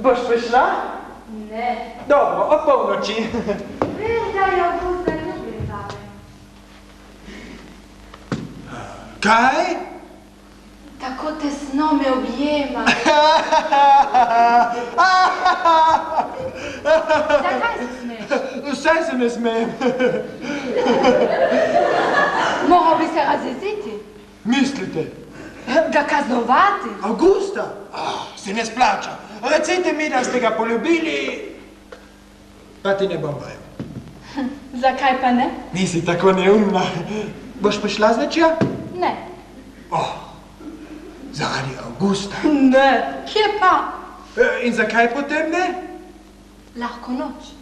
[SPEAKER 2] Boš prišla?
[SPEAKER 3] Ne.
[SPEAKER 2] Dobro, o polnoči.
[SPEAKER 3] Vem, da je Augusta ljubljen zame.
[SPEAKER 2] Kaj?
[SPEAKER 3] Tako tesno me objema. Zakaj se smeš?
[SPEAKER 2] Vse se ne smejem.
[SPEAKER 3] Moral bi se razjeziti.
[SPEAKER 2] Mislite?
[SPEAKER 3] Ga kaznovati.
[SPEAKER 2] Augusta? Se ne splača. Recite mi, da ste ga poljubili, pa ti ne bom verjel.
[SPEAKER 3] Zakaj pa ne?
[SPEAKER 2] Nisi tako neumna. Boš prišla zvečer?
[SPEAKER 3] Ne.
[SPEAKER 2] Zaradi Augusta.
[SPEAKER 3] Ne. Kje pa?
[SPEAKER 2] In zakaj potem ne?
[SPEAKER 3] Lahko noč.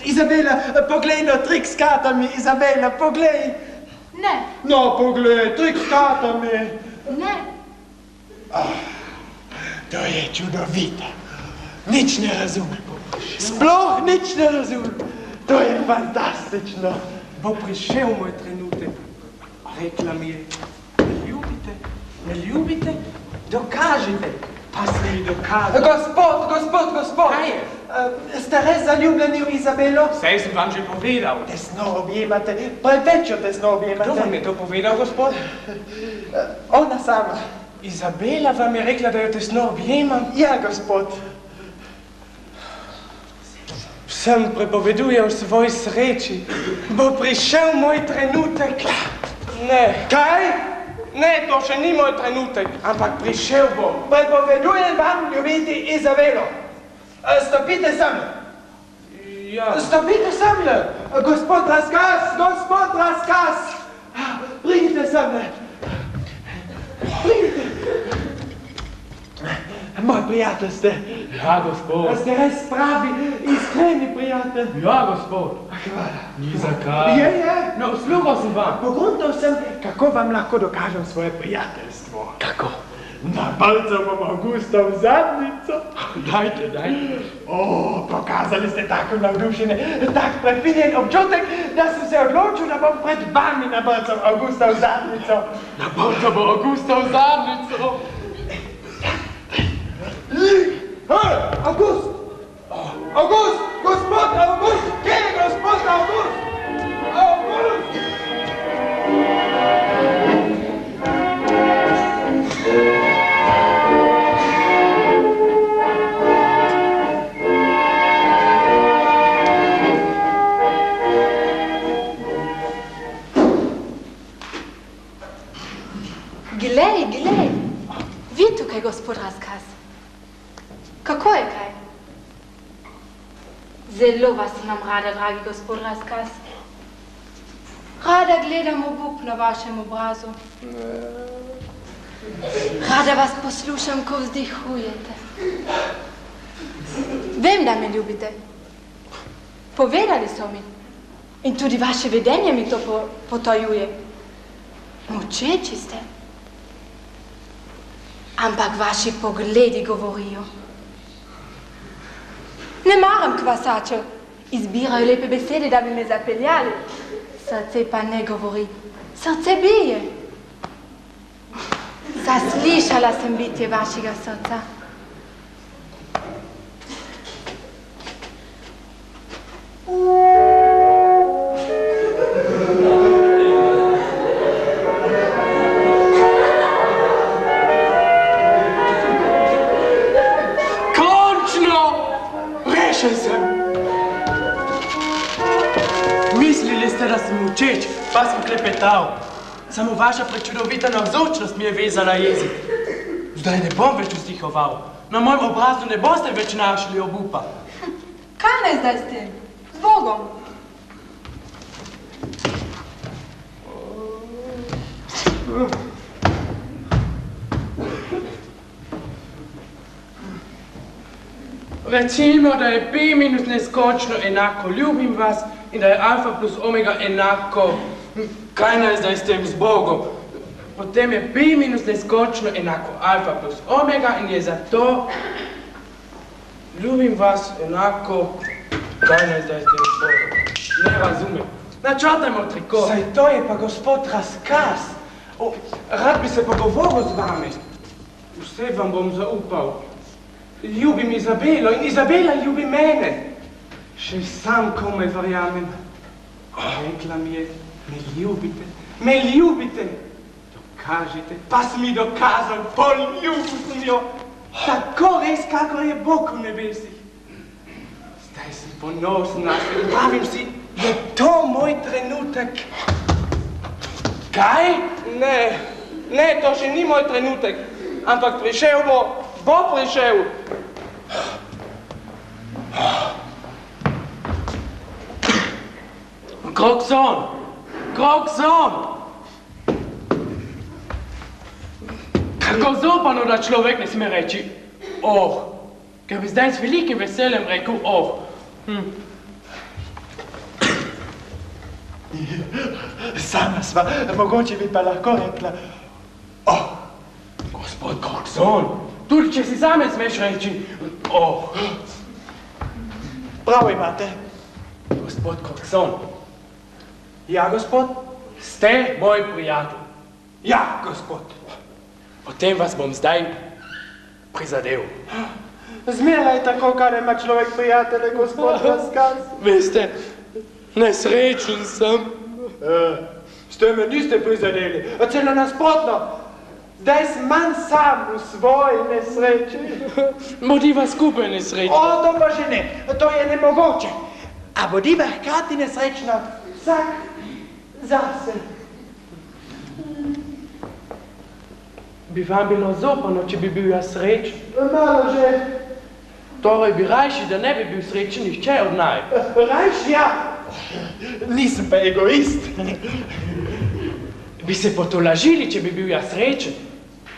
[SPEAKER 2] Izabela, poglej na trik s kartami. Izabela, poglej.
[SPEAKER 3] Ne.
[SPEAKER 2] No, poglej, trik s kartami.
[SPEAKER 3] Ne.
[SPEAKER 2] To je čudovito. Nič ne razumem. Sploh nič ne razumem. To je fantastično.
[SPEAKER 5] Bo prišel moj trenutek. Rekla mi je, ne ljubite, ne ljubite, dokažite. Pa se mi dokazal.
[SPEAKER 2] Gospod!
[SPEAKER 5] Kaj je?
[SPEAKER 2] Ste res zaljubljeni v Izabelo?
[SPEAKER 5] Saj sem vam že povedal.
[SPEAKER 2] Tesno objemate, preveč jo tesno objemate.
[SPEAKER 5] Kdo vam je to povedal, gospod?
[SPEAKER 2] Ona sama.
[SPEAKER 5] Izabela vam je rekla, da jo tesno objemam.
[SPEAKER 2] Ja, gospod.
[SPEAKER 5] Vsem prepoveduje o svoji sreči. Bo prišel moj trenutek. Ne.
[SPEAKER 2] Kaj?
[SPEAKER 5] Ne, to še ni moj trenutek, ampak prišel bo.
[SPEAKER 2] Prepovedujem vam ljubiti Izabelo. Stopite sem.
[SPEAKER 5] Ja.
[SPEAKER 2] Stopite sem. Gospod Razkaz. Pridite sem. Pridite. Moj prijatelj ste.
[SPEAKER 1] Ja, gospod.
[SPEAKER 2] Ste res pravi, iskreni prijatelj.
[SPEAKER 1] Ja, gospod.
[SPEAKER 2] Hvala.
[SPEAKER 1] Ni zakaj.
[SPEAKER 2] Je.
[SPEAKER 1] No, slugal sem vam.
[SPEAKER 2] Pogledal sem, kako vam lahko dokažem svoje prijateljstvo.
[SPEAKER 1] Kako?
[SPEAKER 2] Nabalcal bom Augusta v zadnjico.
[SPEAKER 1] Dajte.
[SPEAKER 2] Pokazali ste tako navdušenje, tak prefinjen občutek, da sem se odločil, da bom pred vami nabalcal Augusta v zadnjico.
[SPEAKER 1] Nabalcal bo Augusta v zadnjico.
[SPEAKER 2] August! Gospod August! Kje je gospod August?
[SPEAKER 3] Glej. Vi tukaj, gospod Razkaz. Kako je kaj? Zelo vas imam rada, dragi gospod Razkaz. Rada gledam obup na vašem obrazu. Rada vas poslušam, ko vzdihujete. Vem, da me ljubite. Povedali so mi. In tudi vaše vedenje mi to potrjuje. Močeči ste. Ampak vaši pogledi govorijo. Ne maram kvasačev. Izbirajo lepe besede, da bi me zapeljali. Srce pa ne govori. Srce bije. Zaslišala sem bitje vašega srca.
[SPEAKER 1] Da sem učeč, pa sem klepetal. Samo vaša prečudovita navzočnost mi je vezala jezik. Zdaj ne bom več vzdihoval. Na mojem obrazu ne boste več našli obupa.
[SPEAKER 3] Kaj naj zdaj s tem? Z Bogom.
[SPEAKER 1] Recimo, da je P minus neskončno enako ljubim vas in da je alfa plus omega enako, kaj naj zdaj s tem z Bogom? Potem je P minus neskončno enako alfa plus omega in je zato ljubim vas enako, kaj naj zdaj s tem z Bogom? Ne razumem. Načrtajmo trikot.
[SPEAKER 5] Saj to je pa gospod Razkaz. Rad bi se pogovoril z vami.
[SPEAKER 1] Vse vam bom zaupal.
[SPEAKER 5] Ljubim Izabelo in Izabela ljubi mene. Še sam komaj verjamem. Rekla mi je, me ljubite. Dokažite, pa si mi dokazal, poljubil sem jo. Tako res, kakor je Bog v nebesih. Zdaj sem ponosen na se in pravim si, je to moj trenutek.
[SPEAKER 1] Kaj?
[SPEAKER 5] Ne, to še ni moj trenutek, ampak prišel bo prišel.
[SPEAKER 1] Krokson! Kako zopano, da človek ne sme reči ker bi zdaj s velikim veseljem rekel
[SPEAKER 2] Sama sva, mogoče bi pa lahko rekla
[SPEAKER 1] Gospod Krokson, tudi če si same smeš reči
[SPEAKER 2] Prav imate.
[SPEAKER 1] Gospod Krokson.
[SPEAKER 2] Ja, gospod?
[SPEAKER 1] Ste moj prijatelj.
[SPEAKER 2] Ja, gospod.
[SPEAKER 1] Potem vas bom zdaj prizadel.
[SPEAKER 2] Zmeraj tako, kar ima človek prijatelje, gospod Razkaz.
[SPEAKER 1] Veste, nesrečen sem.
[SPEAKER 2] Ste me niste prizadeli, celo nasprotno. Zdaj sem manj sam v svoji nesreči.
[SPEAKER 1] Bodiva skupaj nesrečna.
[SPEAKER 2] To pa že ne, to je nemogoče. A bodiva hkrati nesrečna, vsak zase.
[SPEAKER 1] Bi vam bilo zopano, če bi bil jaz srečen?
[SPEAKER 2] Malo že.
[SPEAKER 1] Torej bi rajši, da ne bi bil srečen nihče od naj.
[SPEAKER 2] Rajši, ja. Nisem pa egoist.
[SPEAKER 1] Bi se potolažili, če bi bil jaz srečen?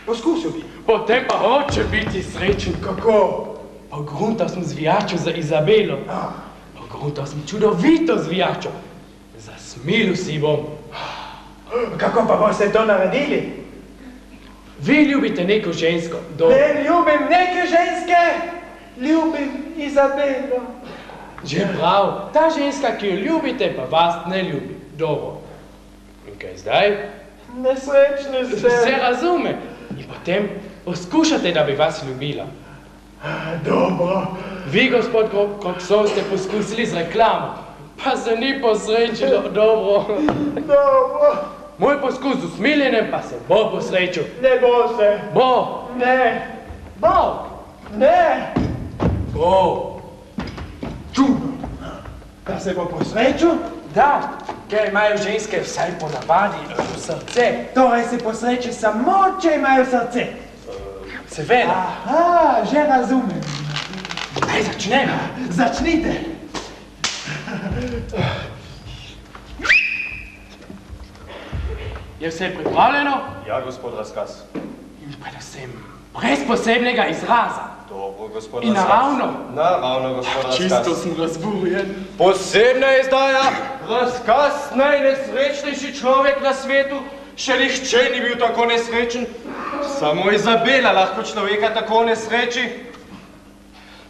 [SPEAKER 2] Poskusil bi.
[SPEAKER 1] Potem pa hoče biti srečen.
[SPEAKER 2] Kako?
[SPEAKER 1] Pogruntal sem zvijačo za Izabelo. Pogruntal sem čudovito zvijačo. Zasmilil si bom.
[SPEAKER 2] Kako pa boste to naredili?
[SPEAKER 1] Vi ljubite neko žensko.
[SPEAKER 2] Ne ljubim neke ženske, ljubim Izabelo.
[SPEAKER 1] Že prav, ta ženska, ki jo ljubite, pa vas ne ljubi. Dobro. In kaj zdaj?
[SPEAKER 2] Nesrečni ste.
[SPEAKER 1] Se razume. In potem poskušate, da bi vas ljubila.
[SPEAKER 2] Dobro.
[SPEAKER 1] Vi, gospod Krokson, ste poskusili z reklamo, pa se ni posrečilo. Dobro.
[SPEAKER 2] Dobro.
[SPEAKER 1] Moj poskus z usmiljenjem pa se bo posrečil.
[SPEAKER 2] Ne bo se.
[SPEAKER 1] Bo.
[SPEAKER 2] Ne.
[SPEAKER 1] Bo.
[SPEAKER 2] Ne.
[SPEAKER 1] Bo.
[SPEAKER 2] Čudno. Da se bo posrečil?
[SPEAKER 1] Da, ker imajo ženske vsaj po navadi srce.
[SPEAKER 2] Torej se posreči samo, če imajo srce.
[SPEAKER 1] Seveda.
[SPEAKER 2] Aha, že razumem.
[SPEAKER 1] Daj začnemo.
[SPEAKER 2] Začnite.
[SPEAKER 1] Je vse pripravljeno?
[SPEAKER 4] Ja, gospod Razkaz.
[SPEAKER 1] In predvsem brez posebnega izraza.
[SPEAKER 4] Dobro, gospod
[SPEAKER 1] In
[SPEAKER 4] Razkaz.
[SPEAKER 1] naravno.
[SPEAKER 4] Naravno, gospod Razkaz.
[SPEAKER 1] Čisto sem razburjen.
[SPEAKER 4] Posebna izdaja. Razkaz, najnesrečnejši človek na svetu. Še nihče ni bil tako nesrečen. Samo Izabela lahko človeka tako nesreči.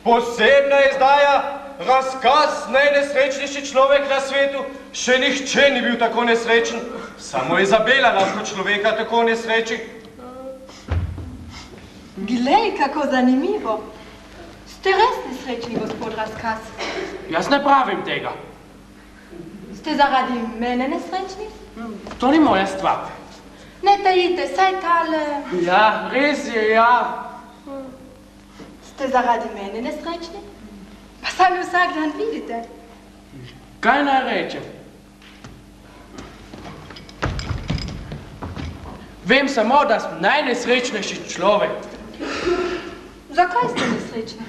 [SPEAKER 4] Posebna izdaja. Razkaz, najnesrečnejši človek na svetu. Še nihče ni bil tako nesrečen. Samo Izabela lahko človeka tako nesreči.
[SPEAKER 3] Glej, kako zanimivo. Ste res nesrečni, gospod Razkaz.
[SPEAKER 1] Jaz ne pravim tega.
[SPEAKER 3] Ste zaradi mene nesrečni?
[SPEAKER 1] To ni moja stvar.
[SPEAKER 3] Ne tajite, saj tale...
[SPEAKER 1] Ja, res je, ja.
[SPEAKER 3] Ste zaradi mene nesrečni? Pa sami vsak dan vidite.
[SPEAKER 1] Kaj naj rečem? Vem samo, da sem najnesrečnejši človek.
[SPEAKER 3] Zakaj ste nesrečni?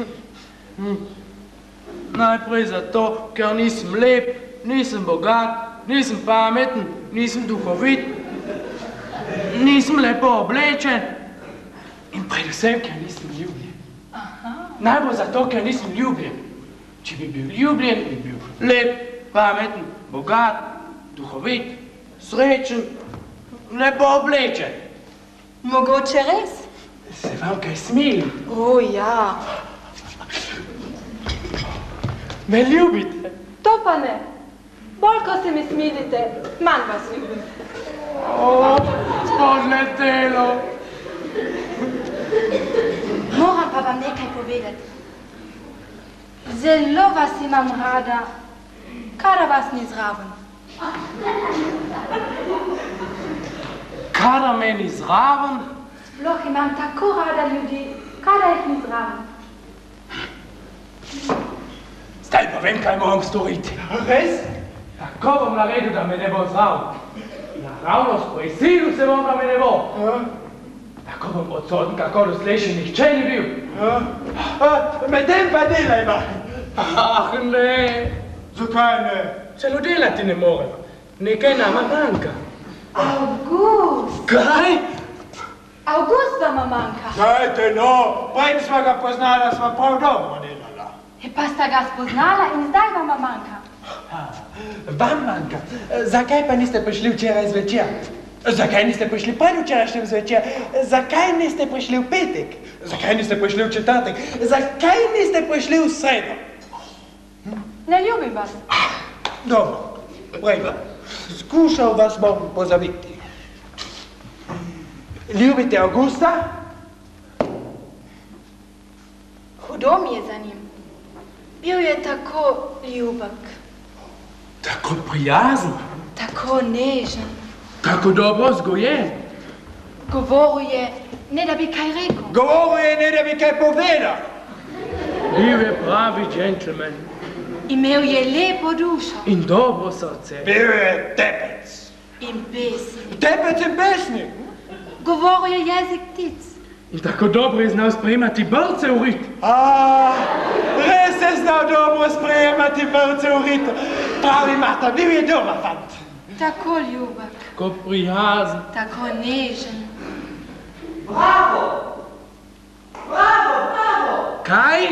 [SPEAKER 1] Najprej zato, ker nisem lep, nisem bogat, nisem pameten, nisem duhovit, nisem lepo oblečen in predvsem, ker nisem ljubljen. Najbolj zato, ker nisem ljubljen. Če bi bil ljubljen, bi bil lep, pameten, bogat, duhovit, srečen, lepo oblečen.
[SPEAKER 3] Mogoče res?
[SPEAKER 1] Se vam kaj smilim?
[SPEAKER 3] Ja.
[SPEAKER 1] Me ljubite?
[SPEAKER 3] To pa ne. Bolj, ko se mi smilite, manj vas ljubim.
[SPEAKER 1] Spodletelo.
[SPEAKER 3] Moram pa vam nekaj povedati. vas imam rada, kada vas ni zraven.
[SPEAKER 1] Kada meni zraven?
[SPEAKER 3] Sploh imam tako rada ljudi, kada jih ni zraven.
[SPEAKER 1] Zdaj pa vem, kaj moram storiti.
[SPEAKER 2] Res?
[SPEAKER 1] Tako bom naredil, da me ne bo zraven. Naravnost prisilil se bom, da me ne bo. Tako bom odsoten, kako doslej še nihče ni bil.
[SPEAKER 2] Medtem pa delajva.
[SPEAKER 1] Ah, ne.
[SPEAKER 2] Zakaj ne?
[SPEAKER 1] Celo delati ne morem. Nekaj nama manjka.
[SPEAKER 3] August!
[SPEAKER 1] Kaj?
[SPEAKER 3] August vama manjka.
[SPEAKER 2] Dajte no, prej smo ga poznala, smo prav dobro delala.
[SPEAKER 3] Pa sta ga spoznala in zdaj vama manjka.
[SPEAKER 2] Vam manjka. Zakaj pa niste prišli včeraj zvečer? Zakaj niste prišli predvčerajšnjem zvečer? Zakaj niste prišli v petek? Zakaj niste prišli v četrtek? Zakaj niste prišli v sredo?
[SPEAKER 3] Ne ljubim vas.
[SPEAKER 2] Dobro, prejva. Skušal vas bom pozabiti. Ljubite Augusta?
[SPEAKER 3] Hudo mi je za njim. Bil je tako ljubek,
[SPEAKER 1] Tako prijazen,
[SPEAKER 3] tako nežen.
[SPEAKER 1] tako dobro vzgojen.
[SPEAKER 3] Govoril je, ne da bi kaj rekel.
[SPEAKER 2] Govoril je, ne da bi kaj povedal.
[SPEAKER 1] Bil je pravi džentlmen
[SPEAKER 3] Imel je lepo dušo
[SPEAKER 1] in dobro srce.
[SPEAKER 2] Bil je tepec.
[SPEAKER 3] in pesnik.
[SPEAKER 2] Tepec in pesnik.
[SPEAKER 3] Govoril je jezik ptic.
[SPEAKER 1] In tako dobro je znal sprejemati brce v rit.
[SPEAKER 2] Res je znal dobro sprejemati brce v rit. Pravi Marta, bil je doma fant.
[SPEAKER 3] Tako ljubek,
[SPEAKER 1] Tako prijazen.
[SPEAKER 3] tako nežen.
[SPEAKER 1] Kaj?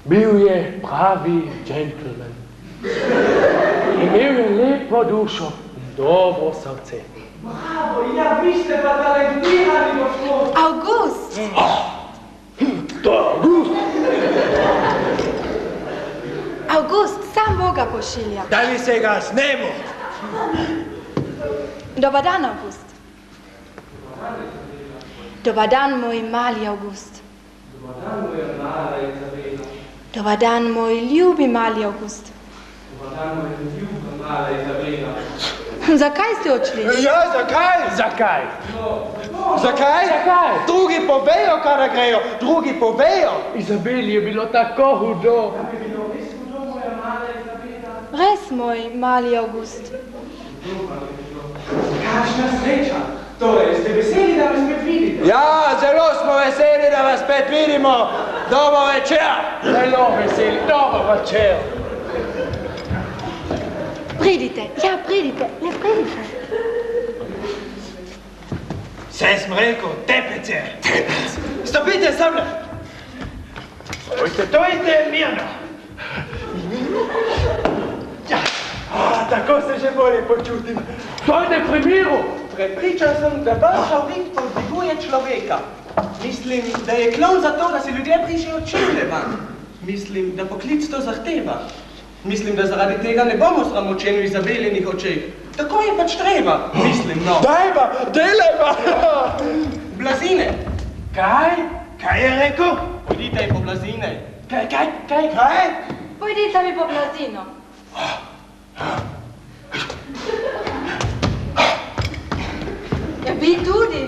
[SPEAKER 1] Bil je pravi džentlmen. Imel je lepo dušo in dobro srce.
[SPEAKER 5] Ja, vi ste pa talentirani, gospod.
[SPEAKER 3] August!
[SPEAKER 1] To je August.
[SPEAKER 3] August, sam Boga pošilja.
[SPEAKER 2] Da li se ga snemo?
[SPEAKER 3] Dobar dan, August. Dobar dan, moj mali August. Dobar dan, moj ljubi mali August. Zakaj ste odšli?
[SPEAKER 2] Ja, zakaj?
[SPEAKER 1] Zakaj?
[SPEAKER 2] Zakaj?
[SPEAKER 1] Zakaj?
[SPEAKER 2] Drugi povejo, kada grejo. Drugi povejo.
[SPEAKER 1] Izabeli je bilo tako hudo.
[SPEAKER 3] Res, moj mali August.
[SPEAKER 5] Kakšna sreča. Torej, ste veseli, da vas spet vidite?
[SPEAKER 2] Ja, zelo smo veseli, da vas spet vidimo. Dobro večer.
[SPEAKER 1] Zelo veseli, dobro večer.
[SPEAKER 3] Pridite, ja, pridite, ne pridite.
[SPEAKER 2] Saj sem rekel, tepec je. Tepec. Stopite semle. Stojite mirno. Ja, tako se že bolje počutim.
[SPEAKER 1] Stojite pri miru.
[SPEAKER 5] Prepričan sem, da vaša rit podviguje človeka. Mislim, da je klon zato, da se ljudje brišejo čevlje van. Mislim, da poklic to zahteva. Mislim, da zaradi tega ne bomo sramočeni v Izabelinih očeh. Tako je pač treba. Mislim, no.
[SPEAKER 2] Dajva, delajva.
[SPEAKER 5] Blazine.
[SPEAKER 1] Kaj?
[SPEAKER 2] Kaj je rekel?
[SPEAKER 5] Pojdite po blazine.
[SPEAKER 2] Kaj?
[SPEAKER 3] Pojdite mi po blazino. Ja, vi tudi.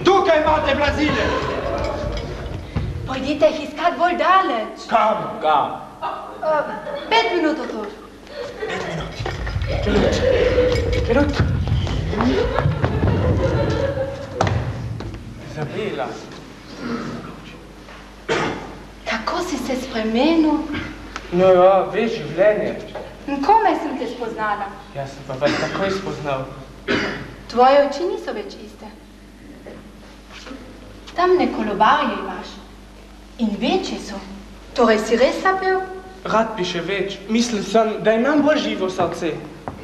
[SPEAKER 2] Tukaj imate blazine.
[SPEAKER 3] Pojdite jih iskat bolj daleč.
[SPEAKER 2] Kam?
[SPEAKER 3] 5 minut od tu.
[SPEAKER 1] Izabela.
[SPEAKER 3] Kako si se spremenil?
[SPEAKER 1] No ja, veš življenje.
[SPEAKER 3] Komaj sem te spoznala.
[SPEAKER 1] Jaz sem pa vas takoj spoznal.
[SPEAKER 3] Tvoje oči niso več iste. Tamne kolobarje imaš. In večji so. Torej si res zapel?
[SPEAKER 1] Rad bi še več. Mislil sem, da imam bolj živo srce.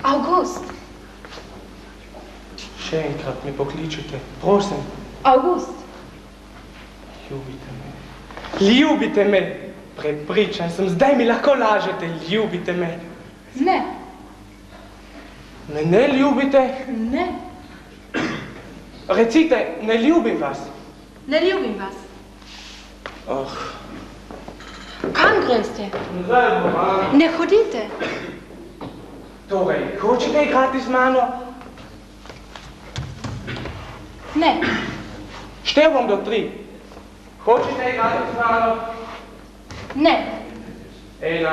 [SPEAKER 3] August.
[SPEAKER 1] Še enkrat me pokličite. Prosim.
[SPEAKER 3] August.
[SPEAKER 1] Ljubite me. Ljubite me. Prepričan sem, zdaj mi lahko lažete. Ljubite me.
[SPEAKER 3] Ne.
[SPEAKER 5] Me ne ljubite?
[SPEAKER 3] Ne,
[SPEAKER 5] Recite, ne ljubim vas.
[SPEAKER 3] ne ljubim vas.
[SPEAKER 5] Oh.
[SPEAKER 3] Kam greste?
[SPEAKER 5] Zdaj doma.
[SPEAKER 3] Ne hodite.
[SPEAKER 5] Torej, hočete igrati z mano?
[SPEAKER 3] Ne,
[SPEAKER 5] Štel bom do 3. Hočete igrati z mano?
[SPEAKER 3] ne,
[SPEAKER 5] 1.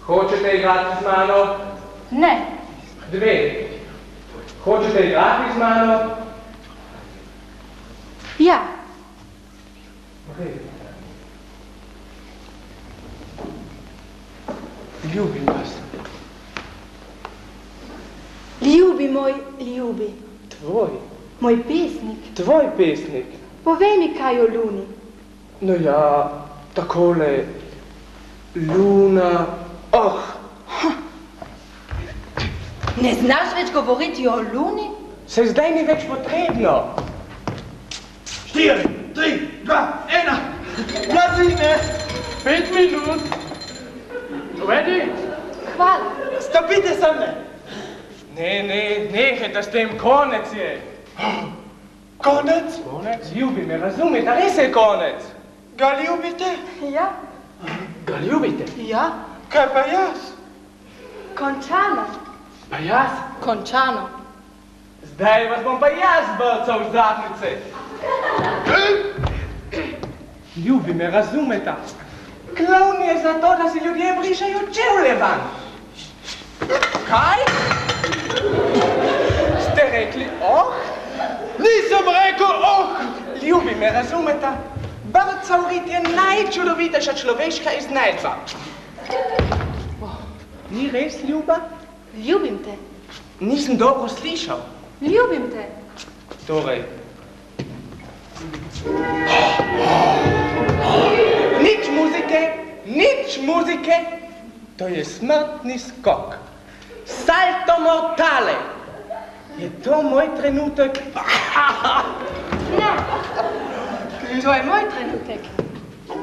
[SPEAKER 5] Hočete igrati z mano?
[SPEAKER 3] ne,
[SPEAKER 5] 2. Hočete igrati z mano?
[SPEAKER 3] ja,
[SPEAKER 5] Ljubim vas.
[SPEAKER 3] ljubi moj ljubi, moj pesnik,
[SPEAKER 5] Tvoj pesnik.
[SPEAKER 3] povej mi kaj o luni.
[SPEAKER 5] No ja, takole, luna,
[SPEAKER 3] Ne znaš več govoriti o luni?
[SPEAKER 5] se zdaj ni več potrebno.
[SPEAKER 2] 4, 3, 2, 1. Blazine!
[SPEAKER 1] 5 minut. Ready?
[SPEAKER 3] Hvala.
[SPEAKER 2] Stopite sa mne!
[SPEAKER 5] Ne, nehajte s tem, konec je.
[SPEAKER 2] Konec?
[SPEAKER 5] Konec? Ljubi me, razumete, res je konec.
[SPEAKER 2] Ga ljubite?
[SPEAKER 3] Ja,
[SPEAKER 5] Ga ljubite?
[SPEAKER 3] ja,
[SPEAKER 2] Kaj pa jaz?
[SPEAKER 3] končano,
[SPEAKER 5] Pa jaz?
[SPEAKER 3] končano.
[SPEAKER 5] Zdaj vas bom pa jaz brcal v zadnjice. Ljubi me, razumete. Klovn je zato, da si ljudje brišajo čevlje van. Kaj? Ste rekli,
[SPEAKER 2] Nisem rekel,
[SPEAKER 5] Ljubi me, razumete? Brcal rit je najčudovitejša človeška iznajdba. Ni res, ljuba?
[SPEAKER 3] Ljubim te,
[SPEAKER 5] Nisem dobro slišal.
[SPEAKER 3] ljubim te.
[SPEAKER 5] Torej. Nič muzike, to je smrtni skok. Salto mortale. Je to moj trenutek?
[SPEAKER 3] Ne, to je moj trenutek.
[SPEAKER 5] Oh.